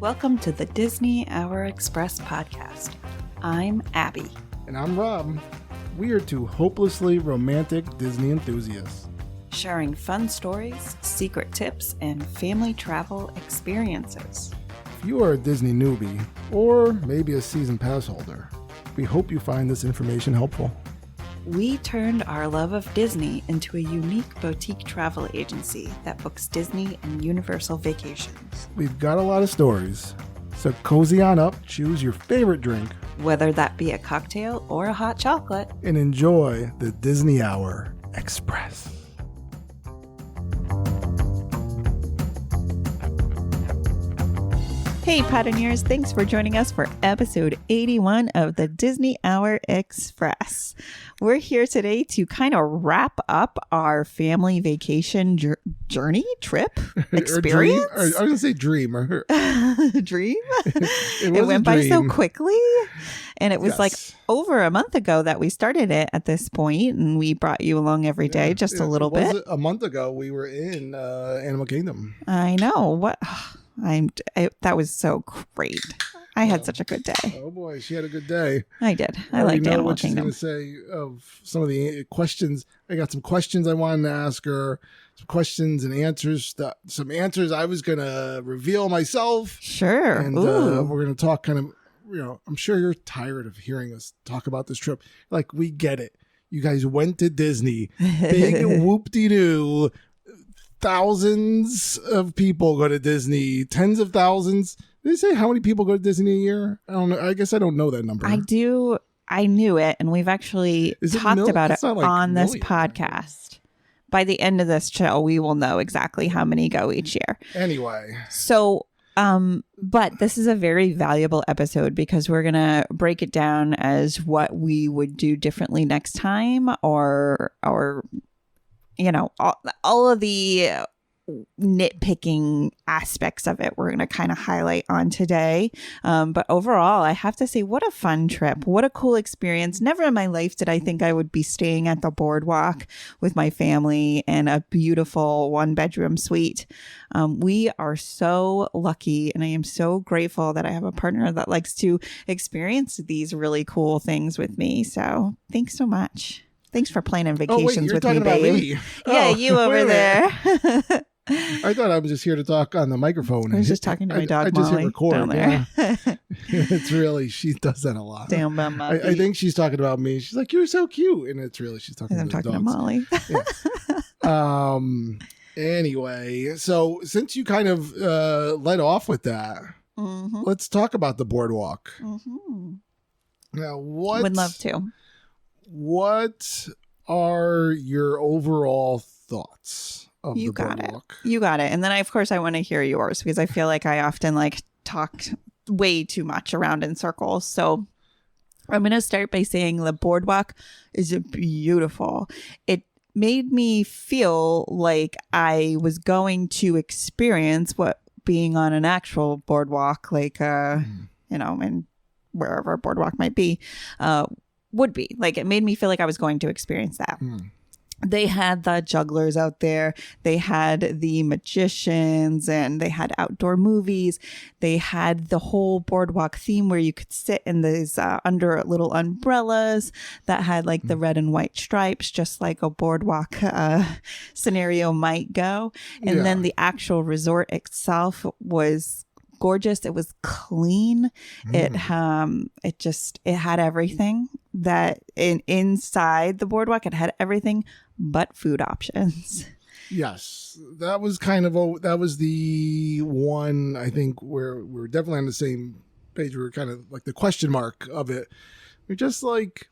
Welcome to the Disney Hour Express podcast. I'm Abby. And I'm Rob. We are two hopelessly romantic Disney enthusiasts, Sharing fun stories, secret tips, and family travel experiences. If you are a Disney newbie, or maybe a season pass holder, we hope you find this information helpful. We turned our love of Disney into a unique boutique travel agency that books Disney and Universal vacations. We've got a lot of stories, so cozy on up, choose your favorite drink, Whether that be a cocktail or a hot chocolate. and enjoy the Disney Hour Express. Hey, Pioneers, thanks for joining us for episode 81 of the Disney Hour Express. We're here today to kind of wrap up our family vacation journey, trip, experience. I was going to say dream. Dream? It went by so quickly. And it was Yes. like over a month ago that we started it at this point, and we brought you along every day just a little bit. A month ago, we were in Animal Kingdom. I know. What? That was so great. I had such a good day. Oh boy, she had a good day. I did. I already liked know Animal what Kingdom. she's going to say of some of the questions. I got some questions I wanted to ask her, some questions and answers. Some answers I was going to reveal myself. Sure. And we're going to talk kind of, I'm sure you're tired of hearing us talk about this trip. Like, we get it. You guys went to Disney. Big whoop-de-doo. Thousands of people go to Disney. Tens of thousands. Did they say how many people go to Disney a year? I don't know. I guess I don't know that number. I do. I knew it, and we've actually talked about it on this podcast. By the end of this show, we will know exactly how many go each year. Anyway. So, but this is a very valuable episode because we're going to break it down as what we would do differently next time, or all of the nitpicking aspects of it we're going to kind of highlight on today. But overall, I have to say, what a fun trip. What a cool experience. Never in my life did I think I would be staying at the boardwalk with my family in a beautiful 1-bedroom suite. We are so lucky, and I am so grateful that I have a partner that likes to experience these really cool things with me. So thanks so much. Thanks for planning vacations with me, babe. Me. Yeah, you over there. I thought I was just here to talk on the microphone. I was just talking to my dog, I just Molly, hit record. down there. Yeah. It's really, she does that a lot. Damn, I think she's talking about me. She's like, "You're so cute," and it's really she's talking. I'm to talking the to dogs. Molly. Anyway, so since you kind of led off with that, let's talk about the boardwalk. Now, Would love to. What are your overall thoughts of the boardwalk? You got it. And then, of course, I want to hear yours because I feel like I often talk way too much around in circles. So I'm going to start by saying the boardwalk is beautiful. It made me feel like I was going to experience what being on an actual boardwalk, and wherever a boardwalk might be, would be. Like, it made me feel like I was going to experience that. They had the jugglers out there. They had the magicians, and they had outdoor movies. They had the whole boardwalk theme where you could sit in these under little umbrellas that had the red and white stripes, just like a boardwalk scenario might go. And then the actual resort itself was gorgeous. It was clean. It had everything that inside the boardwalk. It had everything but food options. Yes, that was that was the one, I think, where we're definitely on the same page. We were kind of like the question mark of it. We're just like,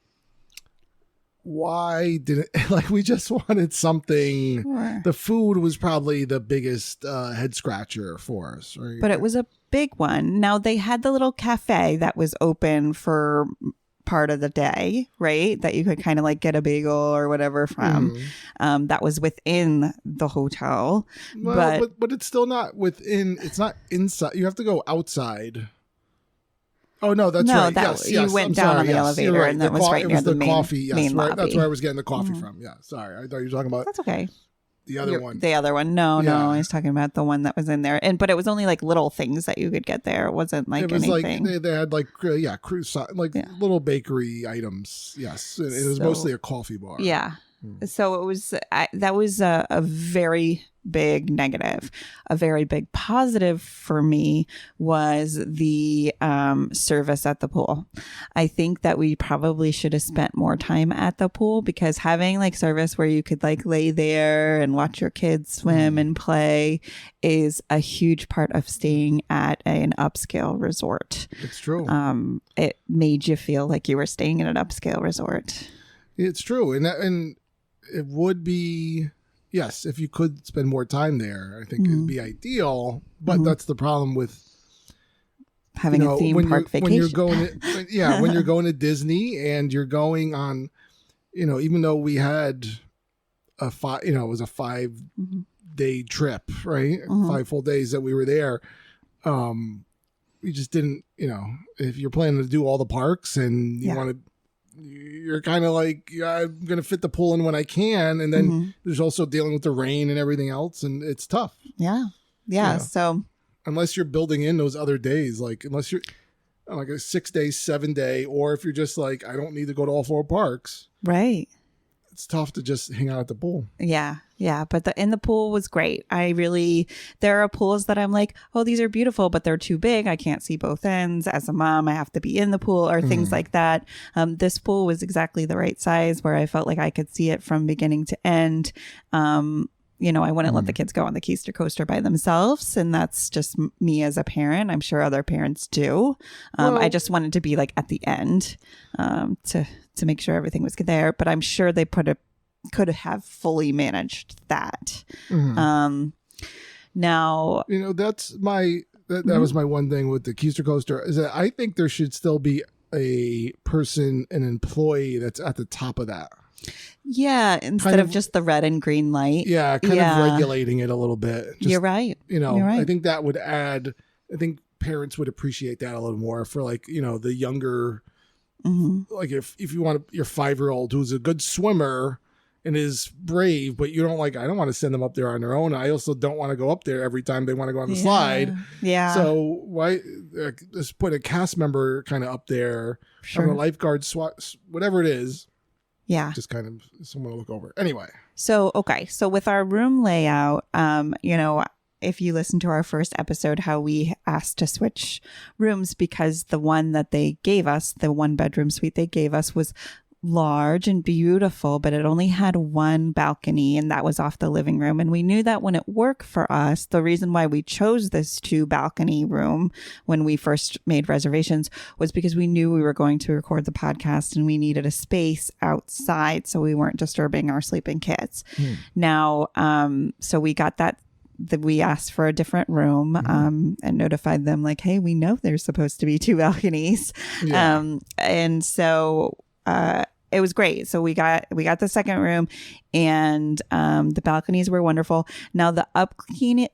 why didn't we just wanted something? Sure. The food was probably the biggest head scratcher for us, right? But it was a big one. Now, they had the little cafe that was open for part of the day, right? That you could kind of get a bagel or whatever from. That was within the hotel. Well, but it's still not within. It's not inside. You have to go outside. Oh no, that's right. Yes, you went down on the elevator, right. and that was right near the main, coffee. Yes, main right. lobby. That's where I was getting the coffee from. Yeah, sorry, I thought you were talking about. That's okay. the other one. The other one. No, Yeah. I was talking about the one that was in there. But it was only like little things that you could get there. It wasn't like It was anything. like they had like croissant, like little bakery items. Yes, it was mostly a coffee bar. Yeah. So it was that was a very big negative. A very big positive for me was the service at the pool. I think that we probably should have spent more time at the pool, because having like service where you could like lay there and watch your kids swim and play is a huge part of staying at an upscale resort. It's true. It made you feel like you were staying in an upscale resort. It's true, and it would be, yes, if you could spend more time there, I think it'd be ideal. But that's the problem with having a theme park vacation. When you're going to, when you're going to Disney and you're going on, even though we had it was a 5-day trip, right? 5 full days that we were there. We just didn't, if you're planning to do all the parks and you want to, you're kind of like, I'm going to fit the pool in when I can. And then there's also dealing with the rain and everything else. And it's tough. Yeah. So unless you're building in those other days, like unless you're like a 6-day, 7-day, or if you're just like, I don't need to go to all 4 parks. Right. It's tough to just hang out at the pool. Yeah. But the pool was great. There are pools that I'm like, oh, these are beautiful, but they're too big. I can't see both ends. As a mom, I have to be in the pool or things like that. This pool was exactly the right size where I felt like I could see it from beginning to end. I wouldn't let the kids go on the Keister coaster by themselves. And that's just me as a parent. I'm sure other parents do. I just wanted to be like at the end to make sure everything was there. But I'm sure they could have fully managed that. Now, that's that was my one thing with the Keister coaster, is that I think there should still be an employee that's at the top of that. Yeah, instead of just the red and green light. Yeah, kind of regulating it a little bit. You're right. You're right. I think that would add, I think parents would appreciate that a little more for like, the younger, like if you want your 5-year-old who's a good swimmer and is brave, but I don't want to send them up there on their own. I also don't want to go up there every time they want to go on the slide. Yeah. So why just put a cast member kind of up there, or a lifeguard, whatever it is. Yeah. Just kind of someone to look over. Anyway. So with our room layout, if you listen to our first episode, how we asked to switch rooms because the one that they gave us, the 1-bedroom suite they gave us, was large and beautiful, but it only had one balcony, and that was off the living room. And we knew that wouldn't work for us. The reason why we chose this 2-balcony room when we first made reservations was because we knew we were going to record the podcast and we needed a space outside so we weren't disturbing our sleeping kids. Now, so we got that we asked for a different room and notified them like, hey, we know there's supposed to be 2 balconies. And so it was great. So we got the second room, and the balconies were wonderful. Now the upkeeping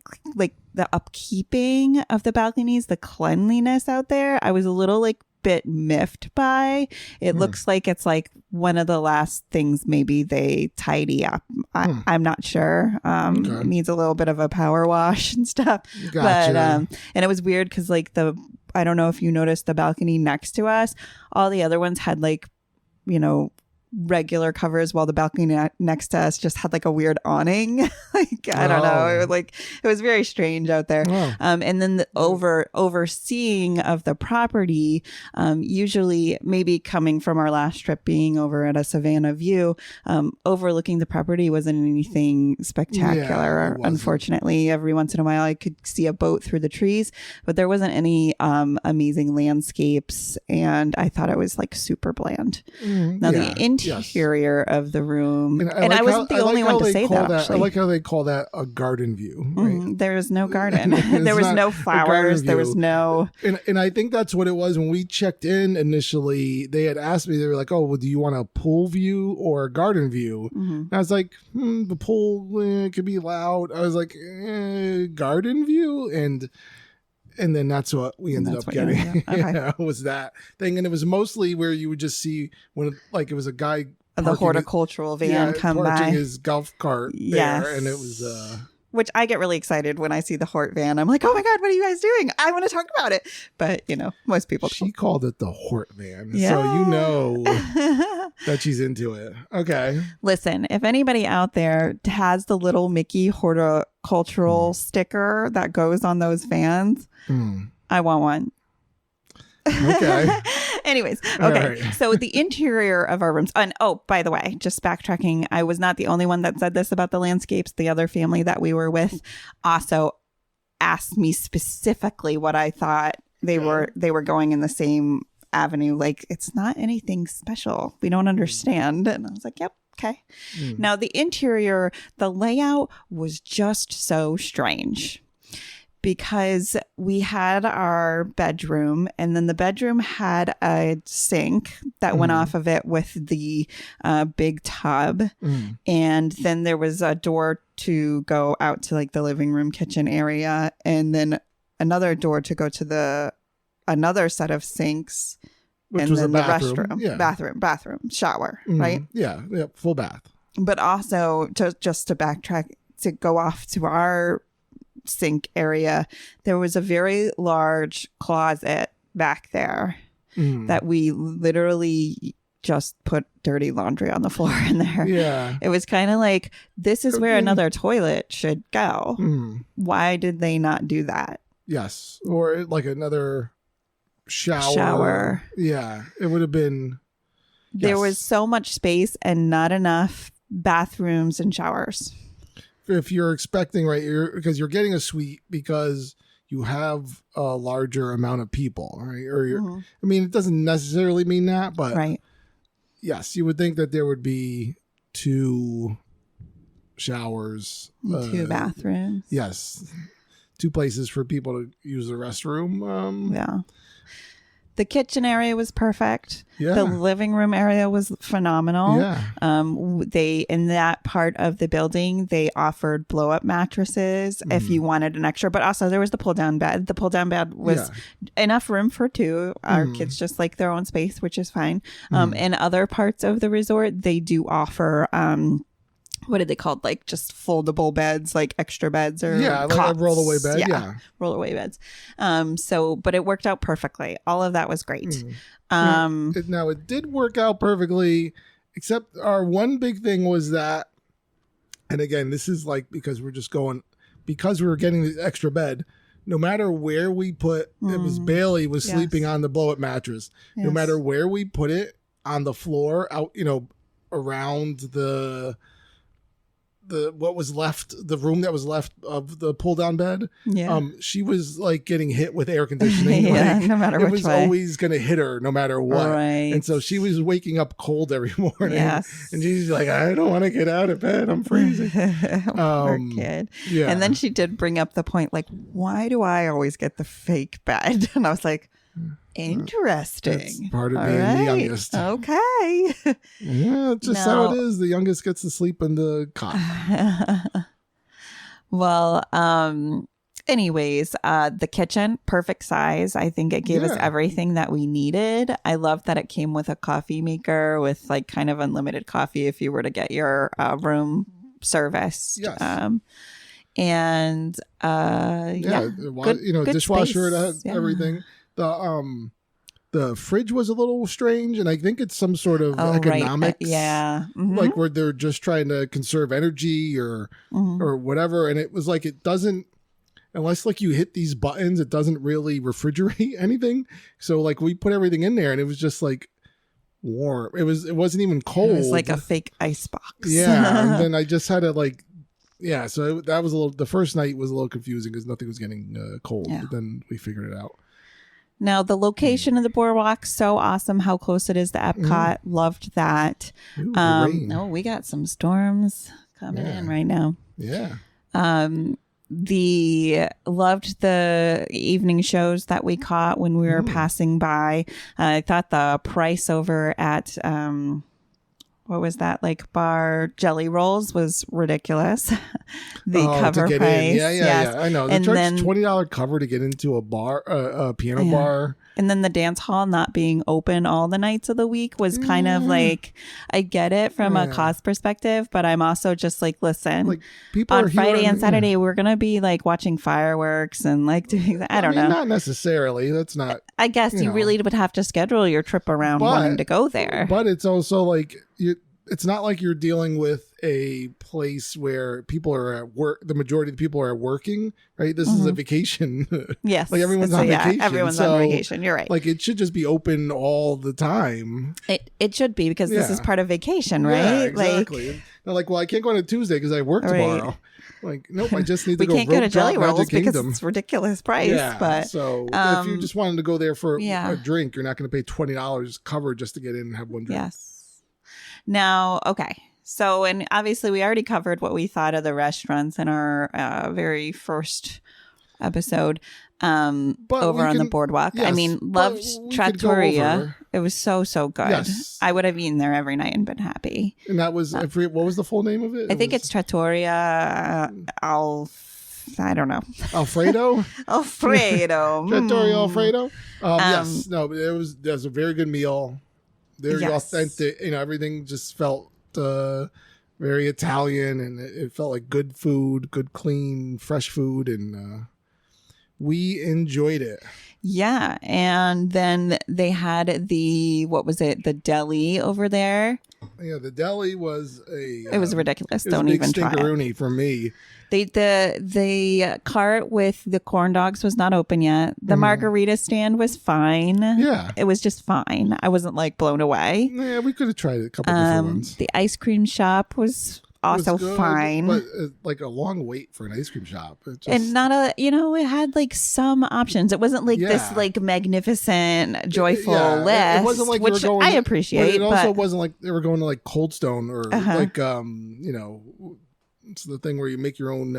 of the balconies, the cleanliness out there, I was a little bit miffed by. It looks like it's like one of the last things maybe they tidy up. I'm not sure. It needs a little bit of a power wash and stuff. Gotcha. But and it was weird because I don't know if you noticed the balcony next to us, all the other ones had regular covers, while the balcony next to us just had a weird awning. I don't know. It was very strange out there. And then the overseeing of the property, usually maybe coming from our last trip being over at a Savannah View, overlooking the property wasn't anything spectacular. Unfortunately, every once in a while I could see a boat through the trees, but there wasn't any amazing landscapes, and I thought it was super bland. Now the interior of the room, and I wasn't the only one to say that. Actually, I like how they call that a garden view. Right? There was no garden. There was no flowers. There was no. And I think that's what it was when we checked in initially. They had asked me. They were like, "Oh, well, do you want a pool view or a garden view?" And I was like, "The pool could be loud." I was like, "Garden view," and then that's what we ended up getting. Okay. Was that thing. And it was mostly where you would just see when it was a guy the horticultural van come parking by. his golf cart there, and it was which I get really excited when I see the Hort van. I'm like, oh my God, what are you guys doing? I want to talk about it. But, most people She don't. called it the Hort van. Yeah. So you know that she's into it. Okay. Listen, if anybody out there has the little Mickey horticultural sticker that goes on those vans, I want one. Okay. Anyways, okay. Right. So the interior of our rooms, and by the way, just backtracking, I was not the only one that said this about the landscapes. The other family that we were with also asked me specifically what I thought. They were going in the same avenue. Like, it's not anything special. We don't understand. And I was like, yep. Okay. Now the interior, the layout was just so strange. Because we had our bedroom, and then the bedroom had a sink that went off of it with the big tub. And then there was a door to go out to like the living room, kitchen area, and then another door to go to another set of sinks. Which and was then a bathroom. The restroom, Yeah. bathroom, shower, right? Yeah, full bath. But also, just to backtrack, to go off to our sink area, there was a very large closet back there that we literally just put dirty laundry on the floor in there. Yeah. It was kind of like, this is where another toilet should go. Why did they not do that? Yes. Or like another shower. Yeah. It would have been. There was so much space and not enough bathrooms and showers. If you're expecting, right, because you're getting a suite because you have a larger amount of people, right? Or I mean, it doesn't necessarily mean that, but right. Yes, you would think that there would be 2 showers, 2 bathrooms. Yes, 2 places for people to use the restroom. Yeah. The kitchen area was perfect. Yeah. The living room area was phenomenal. Yeah. They, in that part of the building, they offered blow up mattresses if you wanted an extra, but also there was the pull down bed. The pull down bed was enough room for 2. Our kids just like their own space, which is fine. In other parts of the resort, they do offer, what are they called? Like just foldable beds, like extra beds or like cots. a rollaway bed. Yeah. Rollaway beds. But it worked out perfectly. All of that was great. Now it did work out perfectly, except our one big thing was that, and again, this is like because we were getting the extra bed. No matter where we put, it was Bailey was sleeping on the blow up mattress. Yes. No matter where we put it on the floor, out around the what was left, the room that was left of the pull down bed. Yeah. She was like getting hit with air conditioning. No matter it which was way. always going to hit her no matter what. Right. And so she was waking up cold every morning. Yes. And she's like, I don't want to get out of bed. I'm freezing. Poor kid. Yeah. And then she did bring up the point, like, why do I always get the fake bed? And I was like, interesting. That's part of All being the right. youngest. Okay. Yeah, it's just how it is. The youngest gets to sleep in the cot. Well, anyways, the kitchen, perfect size. I think it gave us everything that we needed. I love that it came with a coffee maker with like kind of unlimited coffee if you were to get your room serviced. Yes. And good dishwasher, space. it had everything. The fridge was a little strange, and I think it's some sort of economics. Right. Yeah. Mm-hmm. Like where they're just trying to conserve energy or whatever. And it was like, it doesn't, unless like you hit these buttons, it doesn't really refrigerate anything. So like we put everything in there and it was just like warm. It wasn't even cold. It was like a fake ice box. Yeah. And then I just had to like, so that was the first night was a little confusing because nothing was getting cold. Yeah. But then we figured it out. Now, the location of the boardwalk, so awesome. How close it is to Epcot. Loved that. Ooh, the rain. We got some storms coming in right now. Yeah. Loved the evening shows that we caught when we were passing by. I thought the price over at, what was that, like bar jelly rolls was ridiculous. The Oh, cover to get price. in. Yeah, yes. I know. They And charge then- $20 cover to get into a bar, a piano Yeah. bar. And then the dance hall not being open all the nights of the week was kind of like, I get it from a Yeah. cost perspective, but I'm also just like, listen, Like people on are here Friday and yeah. Saturday, we're going to be like watching fireworks and like doing that. I don't know. Not necessarily. That's not. I guess you know. really would have to schedule your trip around wanting to go there. But it's also like it's not like you're dealing with a place where people are at work. The majority of the people are working, right? This is a vacation. Yes. Like everyone's on vacation. Everyone's So, on vacation. You're right. Like it should just be open all the time. It should be because this Yeah. is part of vacation, right? Yeah, exactly. They're like, well, I can't go on a Tuesday because I work Right. tomorrow. Like, nope, I just need to We go can't go to rope drop Jelly Rolls Magic because Kingdom. it's ridiculous price. Yeah, But so if you just wanted to go there for yeah. a drink, you're not going to pay $20 cover just to get in and have one drink. yes. Now, okay. So, and obviously we already covered what we thought of the restaurants in our very first episode But over we on the can- boardwalk. I yes, mean, but loved we could go Trattoria. over. It was so good. Yes. I would have eaten there every night and been happy. And that was, I forget, what was the full name of it? I think it's Trattoria I don't know. Alfredo? Alfredo. Trattoria Mm. Alfredo? Yes. No, but it was a very good meal. Very Yes. authentic. Everything just felt very Italian, and it felt like good food, good, clean, fresh food, and we enjoyed it. Yeah. And then they had what was it? The deli over there. Yeah, the deli was It was ridiculous. it was Don't a big even try it. stinkeroonie for me. The cart with the corn dogs was not open yet. The margarita stand was fine. Yeah. It was just fine. I wasn't like blown away. Yeah, we could have tried a couple different ones. The ice cream shop was also It was good, fine. but like a long wait for an ice cream shop. It just, And not it had like some options. It wasn't like this Yeah. like magnificent, joyful yeah, list, it wasn't like they which were going, I appreciate. But it also But wasn't like they were going to like Cold Stone or Uh-huh. like it's the thing where you make your own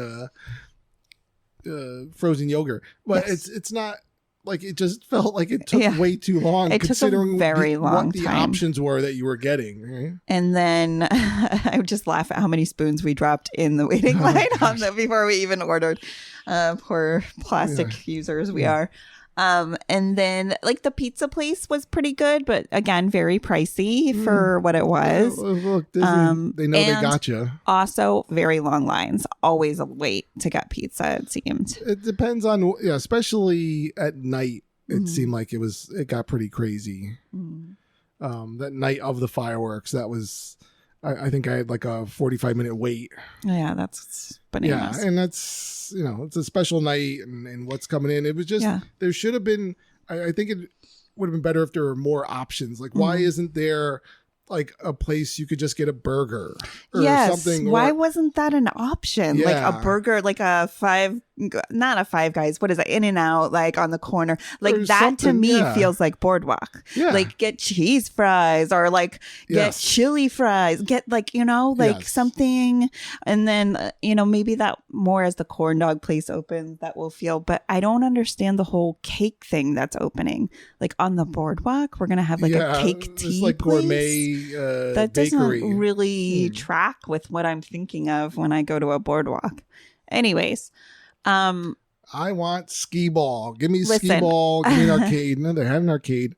frozen yogurt. But Yes. it's not like it just felt like it took Yeah. way too long It took a considering very long what the time. options were that you were getting. Right? and then I would just laugh at how many spoons we dropped in the waiting Oh, line before we even ordered. Poor plastic users we are. And then like the pizza place was pretty good, but again, very pricey for what it was. Well, look, Disney, they know they and got you. Also, very long lines. Always a wait to get pizza, it seemed. It depends on especially at night. It Mm-hmm. seemed like it got pretty crazy. That night of the fireworks, that was I think I had like a 45-minute wait. Yeah, that's bananas. Yeah, and that's it's a special night and what's coming in. It was just there should have been. I think it would have been better if there were more options. Like, why isn't there like a place you could just get a burger or something? Why wasn't that an option? Like Yeah. a burger, like not a Five Guys. What is it? In-N-Out, like on the corner. Like Or that to something, me yeah. feels like Boardwalk. Yeah. Like get cheese fries or like get Yes. chili fries. Get like Yes. something, and then maybe that more as the corn dog place opens that will feel. But I don't understand the whole cake thing that's opening. Like on the Boardwalk, we're gonna have like a cake tea It's like place. gourmet That bakery. doesn't really track with what I'm thinking of when I go to a boardwalk. Anyways, I want skee ball. Give me skee Listen. ball. Give me an arcade. No, they have an arcade.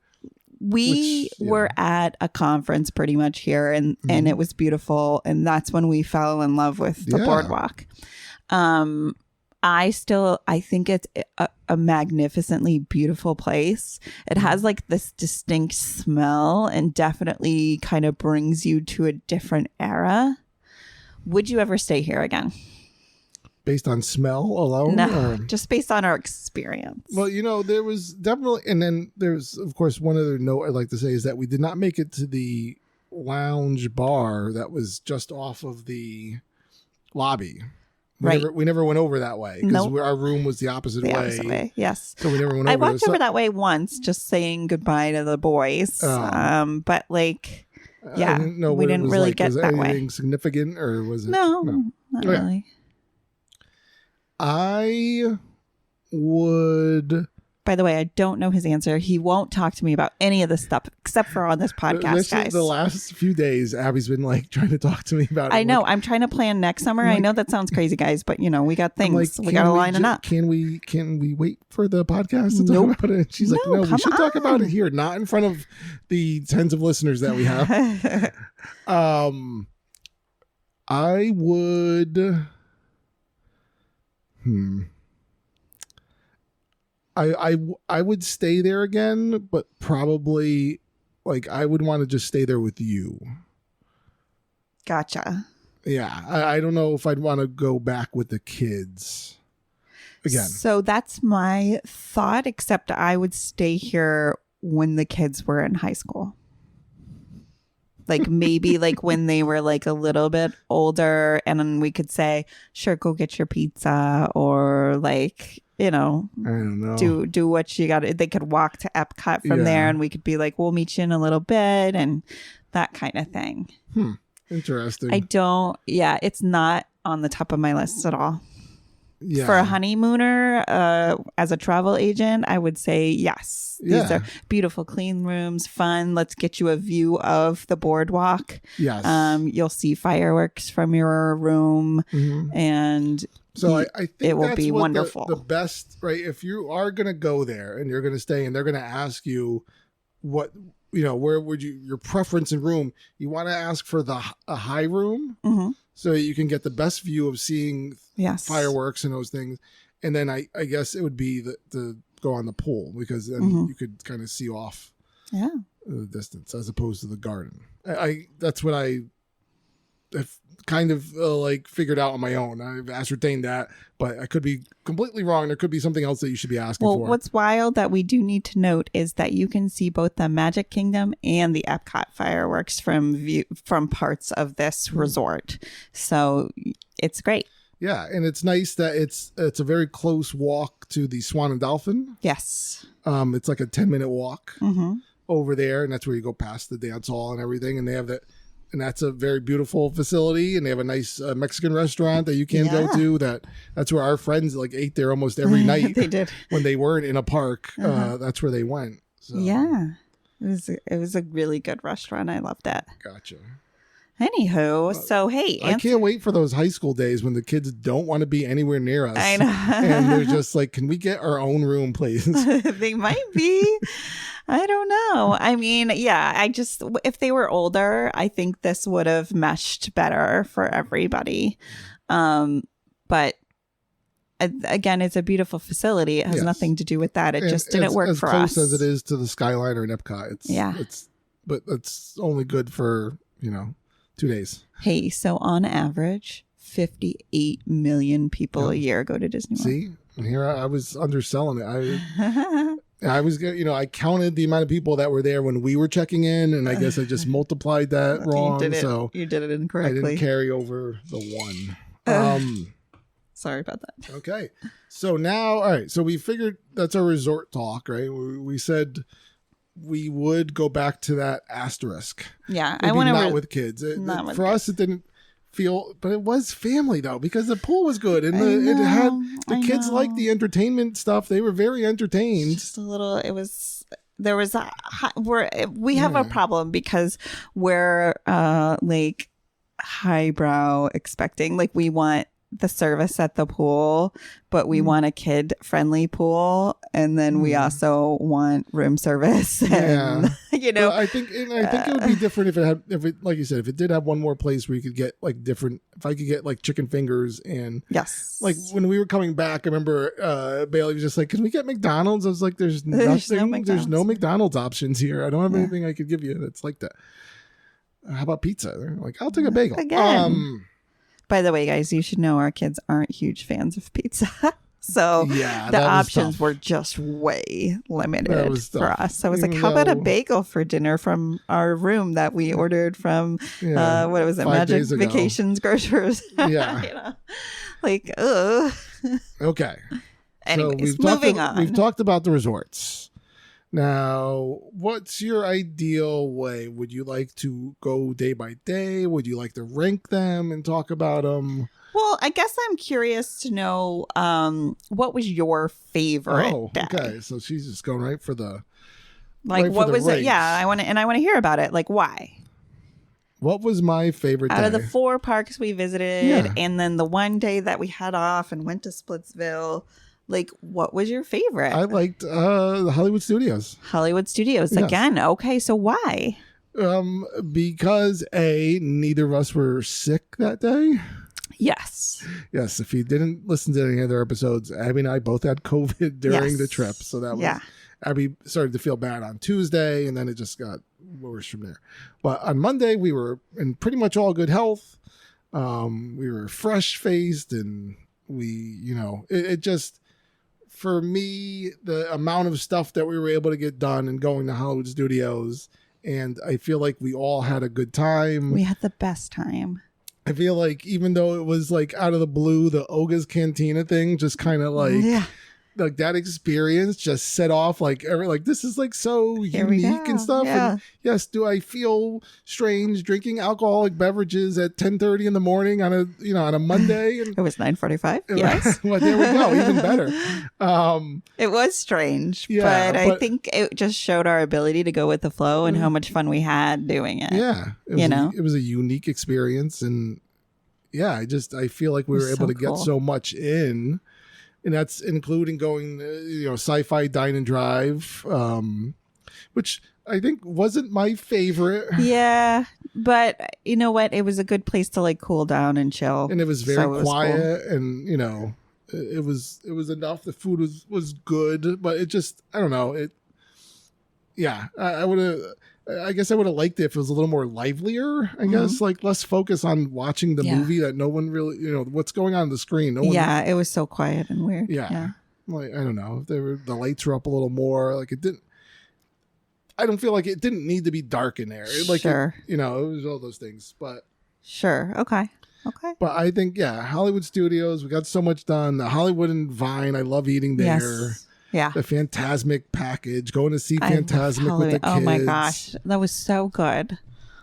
we Which, were at a conference pretty much here, and it was beautiful, and that's when we fell in love with the Yeah. boardwalk. I think it's a magnificently beautiful place. It has like this distinct smell and definitely kind of brings you to a different era. Would you ever stay here again? Based on smell alone? No, or- just based on our experience. Well, there was definitely, and then there's, of course, one other note I'd like to say is that we did not make it to the lounge bar that was just off of the lobby. We never went over that way because Nope. our room was the opposite The way. opposite way, yes. So we never went over I walked there. over that way once, just saying goodbye to the boys. Oh. But like, I yeah, didn't know we what it didn't was really like. get Was that anything way. significant or was it? No, not Okay. really. I would By the way, I don't know his answer. He won't talk to me about any of this stuff except for on this podcast, guys. The last few days, Abby's been like trying to talk to me about it. I know. Like, I'm trying to plan next summer. I know that sounds crazy, guys, but we got things. Like, we got to line it up. Can we wait for the podcast to Nope. talk about it? She's like, no, we should talk about it here, not in front of the tens of listeners that we have. I would. I would stay there again, but probably like I would want to just stay there with you. Gotcha. Yeah, I don't know if I'd want to go back with the kids again. So that's my thought, except I would stay here when the kids were in high school. Like maybe like when they were like a little bit older, and then we could say, sure, go get your pizza, or like, I don't know. do what you got. They could walk to Epcot from there, and we could be like, we'll meet you in a little bit, and that kind of thing. Interesting. It's not on the top of my list at all. Yeah. For a honeymooner, as a travel agent, I would say yes. These are beautiful, clean rooms, fun. Let's get you a view of the boardwalk. Yes. You'll see fireworks from your room, and so I think it will that's be what wonderful. The best, right? If you are going to go there and you're going to stay, and they're going to ask you what, where would your preference in room? You want to ask for a high room, so you can get the best view of seeing fireworks and those things. And then I guess it would be to go on the pool, because then you could kind of see off the distance as opposed to the garden. That's what I've kind of like figured out on my own. I've ascertained that, but I could be completely wrong. There could be something else that you should be asking for. Well, what's wild that we do need to note is that you can see both the Magic Kingdom and the Epcot fireworks from parts of this resort. So it's great. Yeah, and it's nice that it's a very close walk to the Swan and Dolphin. Yes. It's like a 10-minute walk over there, and that's where you go past the dance hall and everything, and they have that. And that's a very beautiful facility, and they have a nice Mexican restaurant that you can go to. That's where our friends ate there almost every night. They did when they weren't in a park. That's where they went. So. Yeah, it was a really good restaurant. I loved it. Gotcha. Anywho, so hey, I can't wait for those high school days when the kids don't want to be anywhere near us. I know, and they're just like, "Can we get our own room, please?" They might be. I don't know. I mean, if they were older, I think this would have meshed better for everybody. But again, it's a beautiful facility. It has nothing to do with that. It just didn't work for us. As close as it is to the Skyliner and Epcot. But it's only good for 2 days. Hey, so on average, 58 million people a year go to Disney World. See, and here I was underselling it. I was, I counted the amount of people that were there when we were checking in, and I guess I just multiplied that wrong. You did it incorrectly. I didn't carry over the one. Sorry about that. Okay. So now, all right. So we figured that's our resort talk, right? We said we would go back to that asterisk. Yeah. Maybe I want to not with kids. For us, it didn't feel, but it was family though, because the pool was good, and the kids liked the entertainment stuff. They were very entertained. Just a little. We have a problem because we're like highbrow expecting, like we want the service at the pool, but we want a kid friendly pool, and then we also want room service. And, But I think it would be different if it like you said, if it did have one more place where you could get like different. If I could get like chicken fingers and like when we were coming back, I remember Bailey was just like, "Can we get McDonald's?" I was like, "There's nothing. There's no McDonald's options here. I don't have anything I could give you that's like that. How about pizza?" They're like, "I'll take a bagel." Again. By the way, guys, you should know our kids aren't huge fans of pizza. So the options were just way limited for us. I was like, how about a bagel for dinner from our room that we ordered from, what was it, Magic Vacations Grocers? Yeah. Like, ugh. Okay. Anyways, moving on. We've talked about the resorts. Now, what's your ideal way? Would you like to go day by day? Would you like to rank them and talk about them? Well, I guess I'm curious to know what was your favorite day? Okay. So she's just going right for the like right what for the was it? race. Yeah, I want to hear about it. Like why? What was my favorite Out day? of the 4 parks we visited, Yeah. and then the one day that we had off and went to Splitsville, like what was your favorite? I liked the Hollywood Studios. Hollywood Studios Yes. again. Okay, so why? Because neither of us were sick that day. Yes. Yes, if you didn't listen to any other episodes, Abby and I both had COVID during the trip, so that was Abby started to feel bad on Tuesday, and then it just got worse from there. But on Monday, we were in pretty much all good health. We were fresh faced, and we, it just, for me, the amount of stuff that we were able to get done and going to Hollywood Studios, and I feel like we all had a good time. We had the best time. I feel like even though it was like out of the blue, the Oga's Cantina thing just kind of like that experience just set off like this is like so unique and stuff. Yeah. And yes, do I feel strange drinking alcoholic beverages at 10:30 in the morning on a Monday? And it was 9:45. Yes. Well, there we go. Even better. It was strange, yeah, but I think it just showed our ability to go with the flow and how much fun we had doing it. Yeah, it was a unique experience, and yeah, I feel like we were able to get so much in. And that's including going, Sci-Fi Dine and Drive, which I think wasn't my favorite. Yeah, but you know what? It was a good place to like cool down and chill. And it was very quiet, cool. And it was enough. The food was good, but it just, I don't know. I guess I would have liked it if it was a little more livelier, I guess, like less focus on watching the movie that no one really, what's going on the screen. No one, it was so quiet and weird. Yeah. Like, I don't know if the lights were up a little more, like I don't feel like it didn't need to be dark in there. Sure. It was all those things, but. Sure. Okay. But I think, Hollywood Studios, we got so much done. The Hollywood and Vine, I love eating there. Yes. Yeah. The Fantasmic package, going to see Fantasmic with the kids. Oh my gosh. That was so good.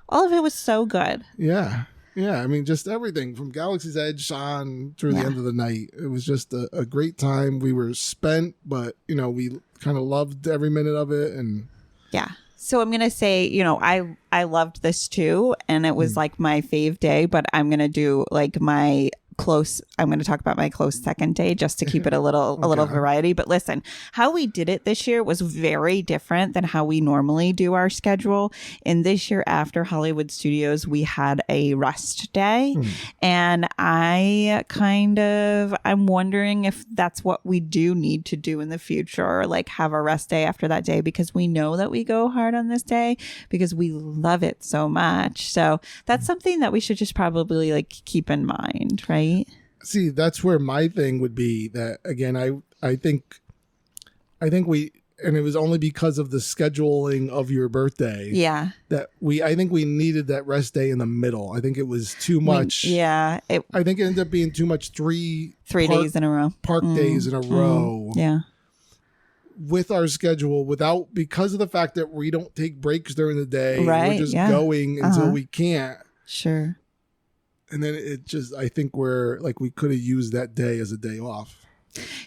All of it was so good. Yeah. Yeah. I mean, just everything from Galaxy's Edge on through the end of the night. It was just a great time. We were spent, but, we kind of loved every minute of it. And yeah. So I'm going to say, I loved this too. And it was like my fave day, but I'm going to do like I'm going to talk about my close second day just to keep it a little variety. But listen, how we did it this year was very different than how we normally do our schedule. And this year after Hollywood Studios, we had a rest day. And I'm wondering if that's what we do need to do in the future, like have a rest day after that day, because we know that we go hard on this day because we love it so much. So that's something that we should just probably like keep in mind, right? See, that's where my thing would be that, again, I think we, and it was only because of the scheduling of your birthday. Yeah. That I think we needed that rest day in the middle. I think it was too much. I think it ended up being too much three days in a row. Park days in a row. Yeah. With our schedule, because of the fact that we don't take breaks during the day. Right. We're just going until we can't. Sure. And then I think we could have used that day as a day off.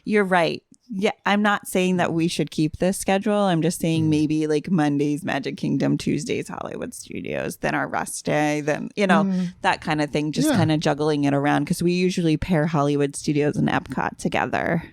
You're right. Yeah, I'm not saying that we should keep this schedule. I'm just saying maybe like Mondays, Magic Kingdom, Tuesdays, Hollywood Studios, then our rest day, then, that kind of thing, just kind of juggling it around because we usually pair Hollywood Studios and Epcot together.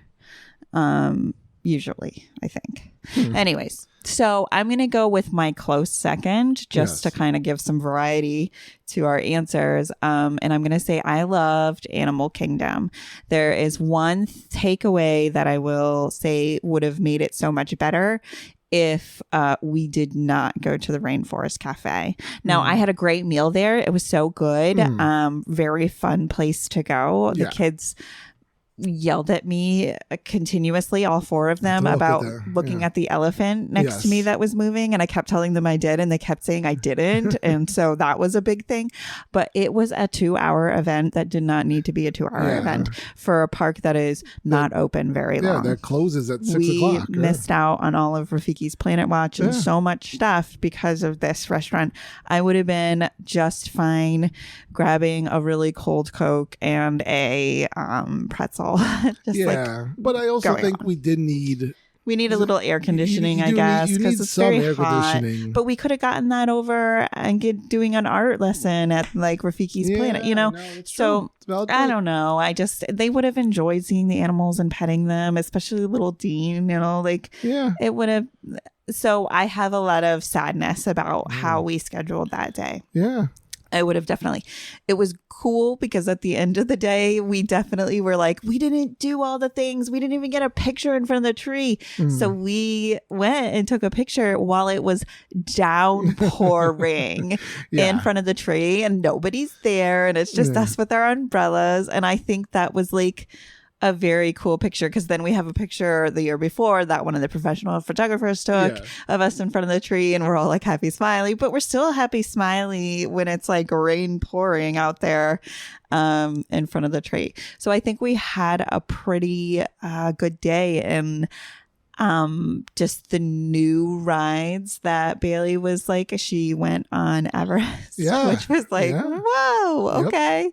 Usually, I think. Anyways, so I'm going to go with my close second just to kind of give some variety to our answers. And I'm going to say I loved Animal Kingdom. There is one takeaway that I will say would have made it so much better if we did not go to the Rainforest Cafe. Now, I had a great meal there. It was so good. Very fun place to go. The kids yelled at me continuously, all four of them, about looking at the elephant next to me that was moving. And I kept telling them I did, and they kept saying I didn't. And so that was a big thing. But it was a 2-hour event that did not need to be a 2-hour event for a park that is not open very long. Yeah, that closes at 6 o'clock. We missed out on all of Rafiki's Planet Watch and so much stuff because of this restaurant. I would have been just fine grabbing a really cold Coke and a pretzel. But I also think we need a little air conditioning, I guess, because it's very hot. But we could have gotten that over and doing an art lesson at like Rafiki's Planet, you know. So I don't know. They would have enjoyed seeing the animals and petting them, especially little Dean. You know, like it would have. So I have a lot of sadness about how we scheduled that day. Yeah. I would have definitely. It was cool because at the end of the day, we definitely were like, we didn't do all the things. We didn't even get a picture in front of the tree. So we went and took a picture while it was downpouring in front of the tree and nobody's there. And it's just us with our umbrellas. And I think that was like a very cool picture, because then we have a picture the year before that one of the professional photographers took of us in front of the tree, and we're all like happy smiley, but we're still happy smiley when it's like rain pouring out there in front of the tree. So I think we had a pretty good day. And just the new rides that Bailey was like, she went on Everest, which was like, whoa, okay.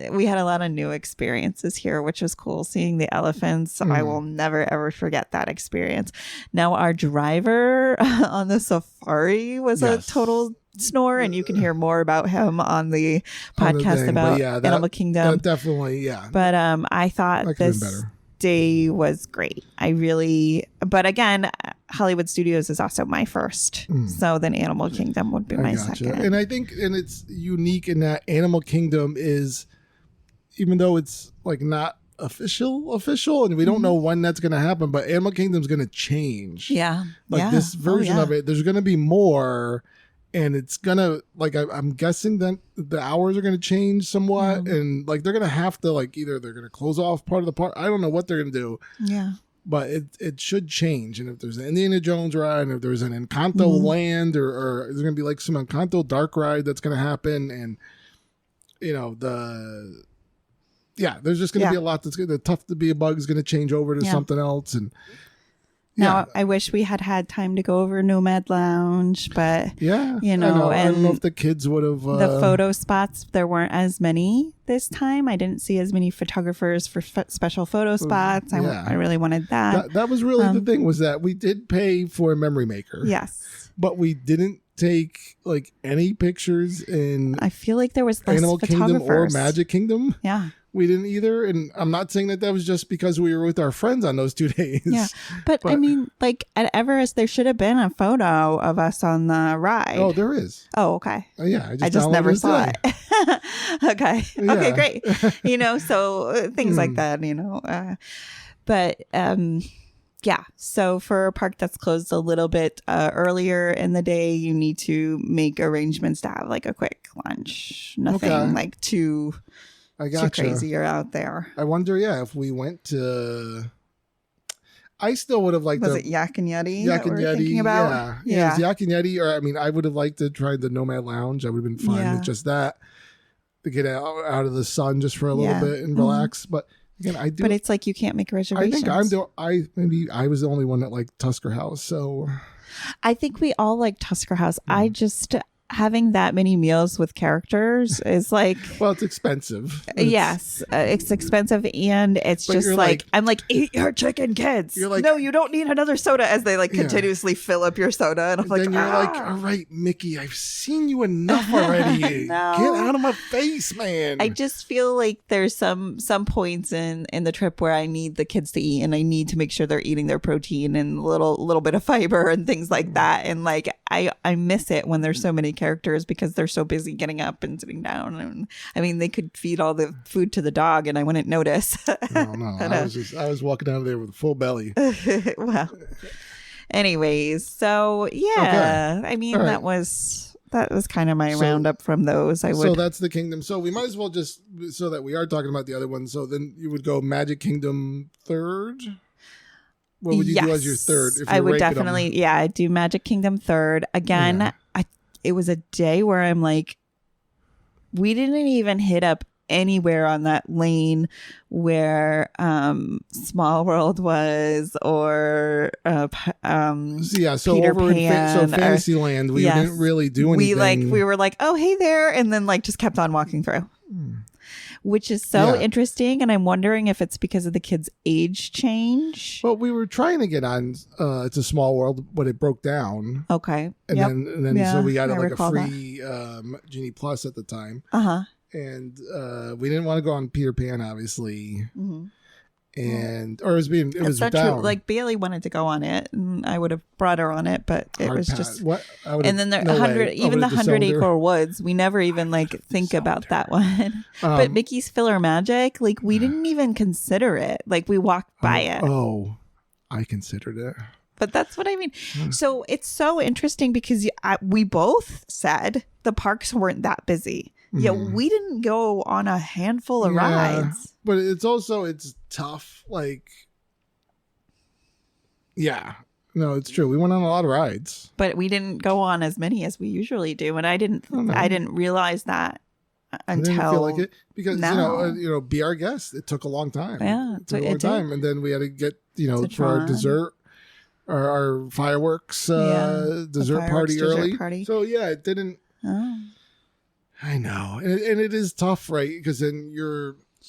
We had a lot of new experiences here, which was cool. Seeing the elephants, I will never ever forget that experience. Now, our driver on the safari was a total snore, and you can hear more about him on the podcast about Animal Kingdom. That definitely, But I thought this day was great. But again, Hollywood Studios is also my first. So then Animal Kingdom would be my second. And I think, and it's unique in that Animal Kingdom is, even though it's like not official, and we don't know when that's going to happen, but Animal Kingdom's going to change. This version of it, there's going to be more. And it's gonna, like, I'm guessing that the hours are gonna change somewhat, and like they're gonna have to, like, either they're gonna close off part of the park. I don't know what they're gonna do. But it should change. And if there's an Indiana Jones ride, and if there's an Encanto land, or there's gonna be like some Encanto dark ride that's gonna happen, and you know there's just gonna be a lot that's gonna, the Tough to Be a Bug is gonna change over to something else, and. Now, I wish we had time to go over Nomad Lounge, but you know, I don't know if the kids would have. The photo spots, there weren't as many this time. I didn't see as many photographers for special photo spots. I really wanted that. That was really the thing, was that we did pay for a memory maker. Yes. But we didn't take like any pictures in. I feel like there was less Animal Kingdom or Magic Kingdom. Yeah. We didn't either, and I'm not saying that was just because we were with our friends on those 2 days. Yeah, but I mean, like at Everest, there should have been a photo of us on the ride. Oh, there is. Oh, okay. I just never saw it. Okay, great. You know, so things like that. You know, So for a park that's closed a little bit earlier in the day, you need to make arrangements to have like a quick lunch. Nothing like too. Too crazy you're out there. I wonder, if we went to... I still would have liked... Was it Yak and Yeti? Yak and Yeti, thinking about? Yeah. It was Yak and Yeti, or I mean, I would have liked to try the Nomad Lounge. I would have been fine with just that. To get out of the sun just for a little bit and relax. But again, I do... But it's like you can't make reservations. I think maybe I was the only one that liked Tusker House, so... I think we all like Tusker House. I just... Having that many meals with characters is like, well, it's expensive. Yes, it's expensive, and it's just like, I'm like, eat your chicken, kids. You're like, no, you don't need another soda, as they like continuously fill up your soda, and I'm like, then you're like, all right, Mickey, I've seen you enough already. No. Get out of my face, man. I just feel like there's some points in the trip where I need the kids to eat, and I need to make sure they're eating their protein and a little bit of fiber and things like that, and like I miss it when there's so many characters because they're so busy getting up and sitting down. And I mean, they could feed all the food to the dog and I wouldn't notice. No. I was walking out of there with a full belly. Well, anyways, so yeah, okay. I mean, that was that was kind of my So- roundup from those. I So would. that's the kingdom. So we might as well just, so that we are talking about the other one. So then you would go Magic Kingdom third. What would you do as your third? If I you're would ranking them? definitely, yeah, I'd do Magic Kingdom third. Again, Yeah. it was a day where I'm like, we didn't even hit up anywhere on that lane where Small World was, or So, yeah, so Peter over Pan, in or- Fantasyland, we Yes. didn't really do anything. we were like, oh, hey there, and then like just kept on walking through. Which is so Yeah. interesting, and I'm wondering if it's because of the kids' age change. But we were trying to get on It's a Small World, but it broke down. Okay. And Yep. then Yeah, so we got I like a recall that. free Genie Plus at the time. Uh-huh. And we didn't want to go on Peter Pan, obviously. Mm-hmm. And or it was That's so down. true. Like Bailey wanted to go on it, and I would have brought her on it, but it Hard was pass. just. What? I would've- And then the no way. 100, I even the would've 100 disowned her. Acre Woods, we never even like think about that one. But Um, Mickey's Filler Magic, like we didn't even consider it. Like we walked by it. Oh, I considered it. But that's what I mean. So it's so interesting because we both said the parks weren't that busy. Yet we didn't go on a handful of rides. But it's tough. Like, yeah, no, it's true. We went on a lot of rides. But we didn't go on as many as we usually do. And I didn't realize that I until didn't feel like it because now. be our guest. It took a long time. Yeah, it took a it long did. time, and then we had to get To for our Tron. dessert, our fireworks Yeah, dessert fireworks party dessert early. party. So yeah, it didn't. Oh. I know, and it is tough, right? Because then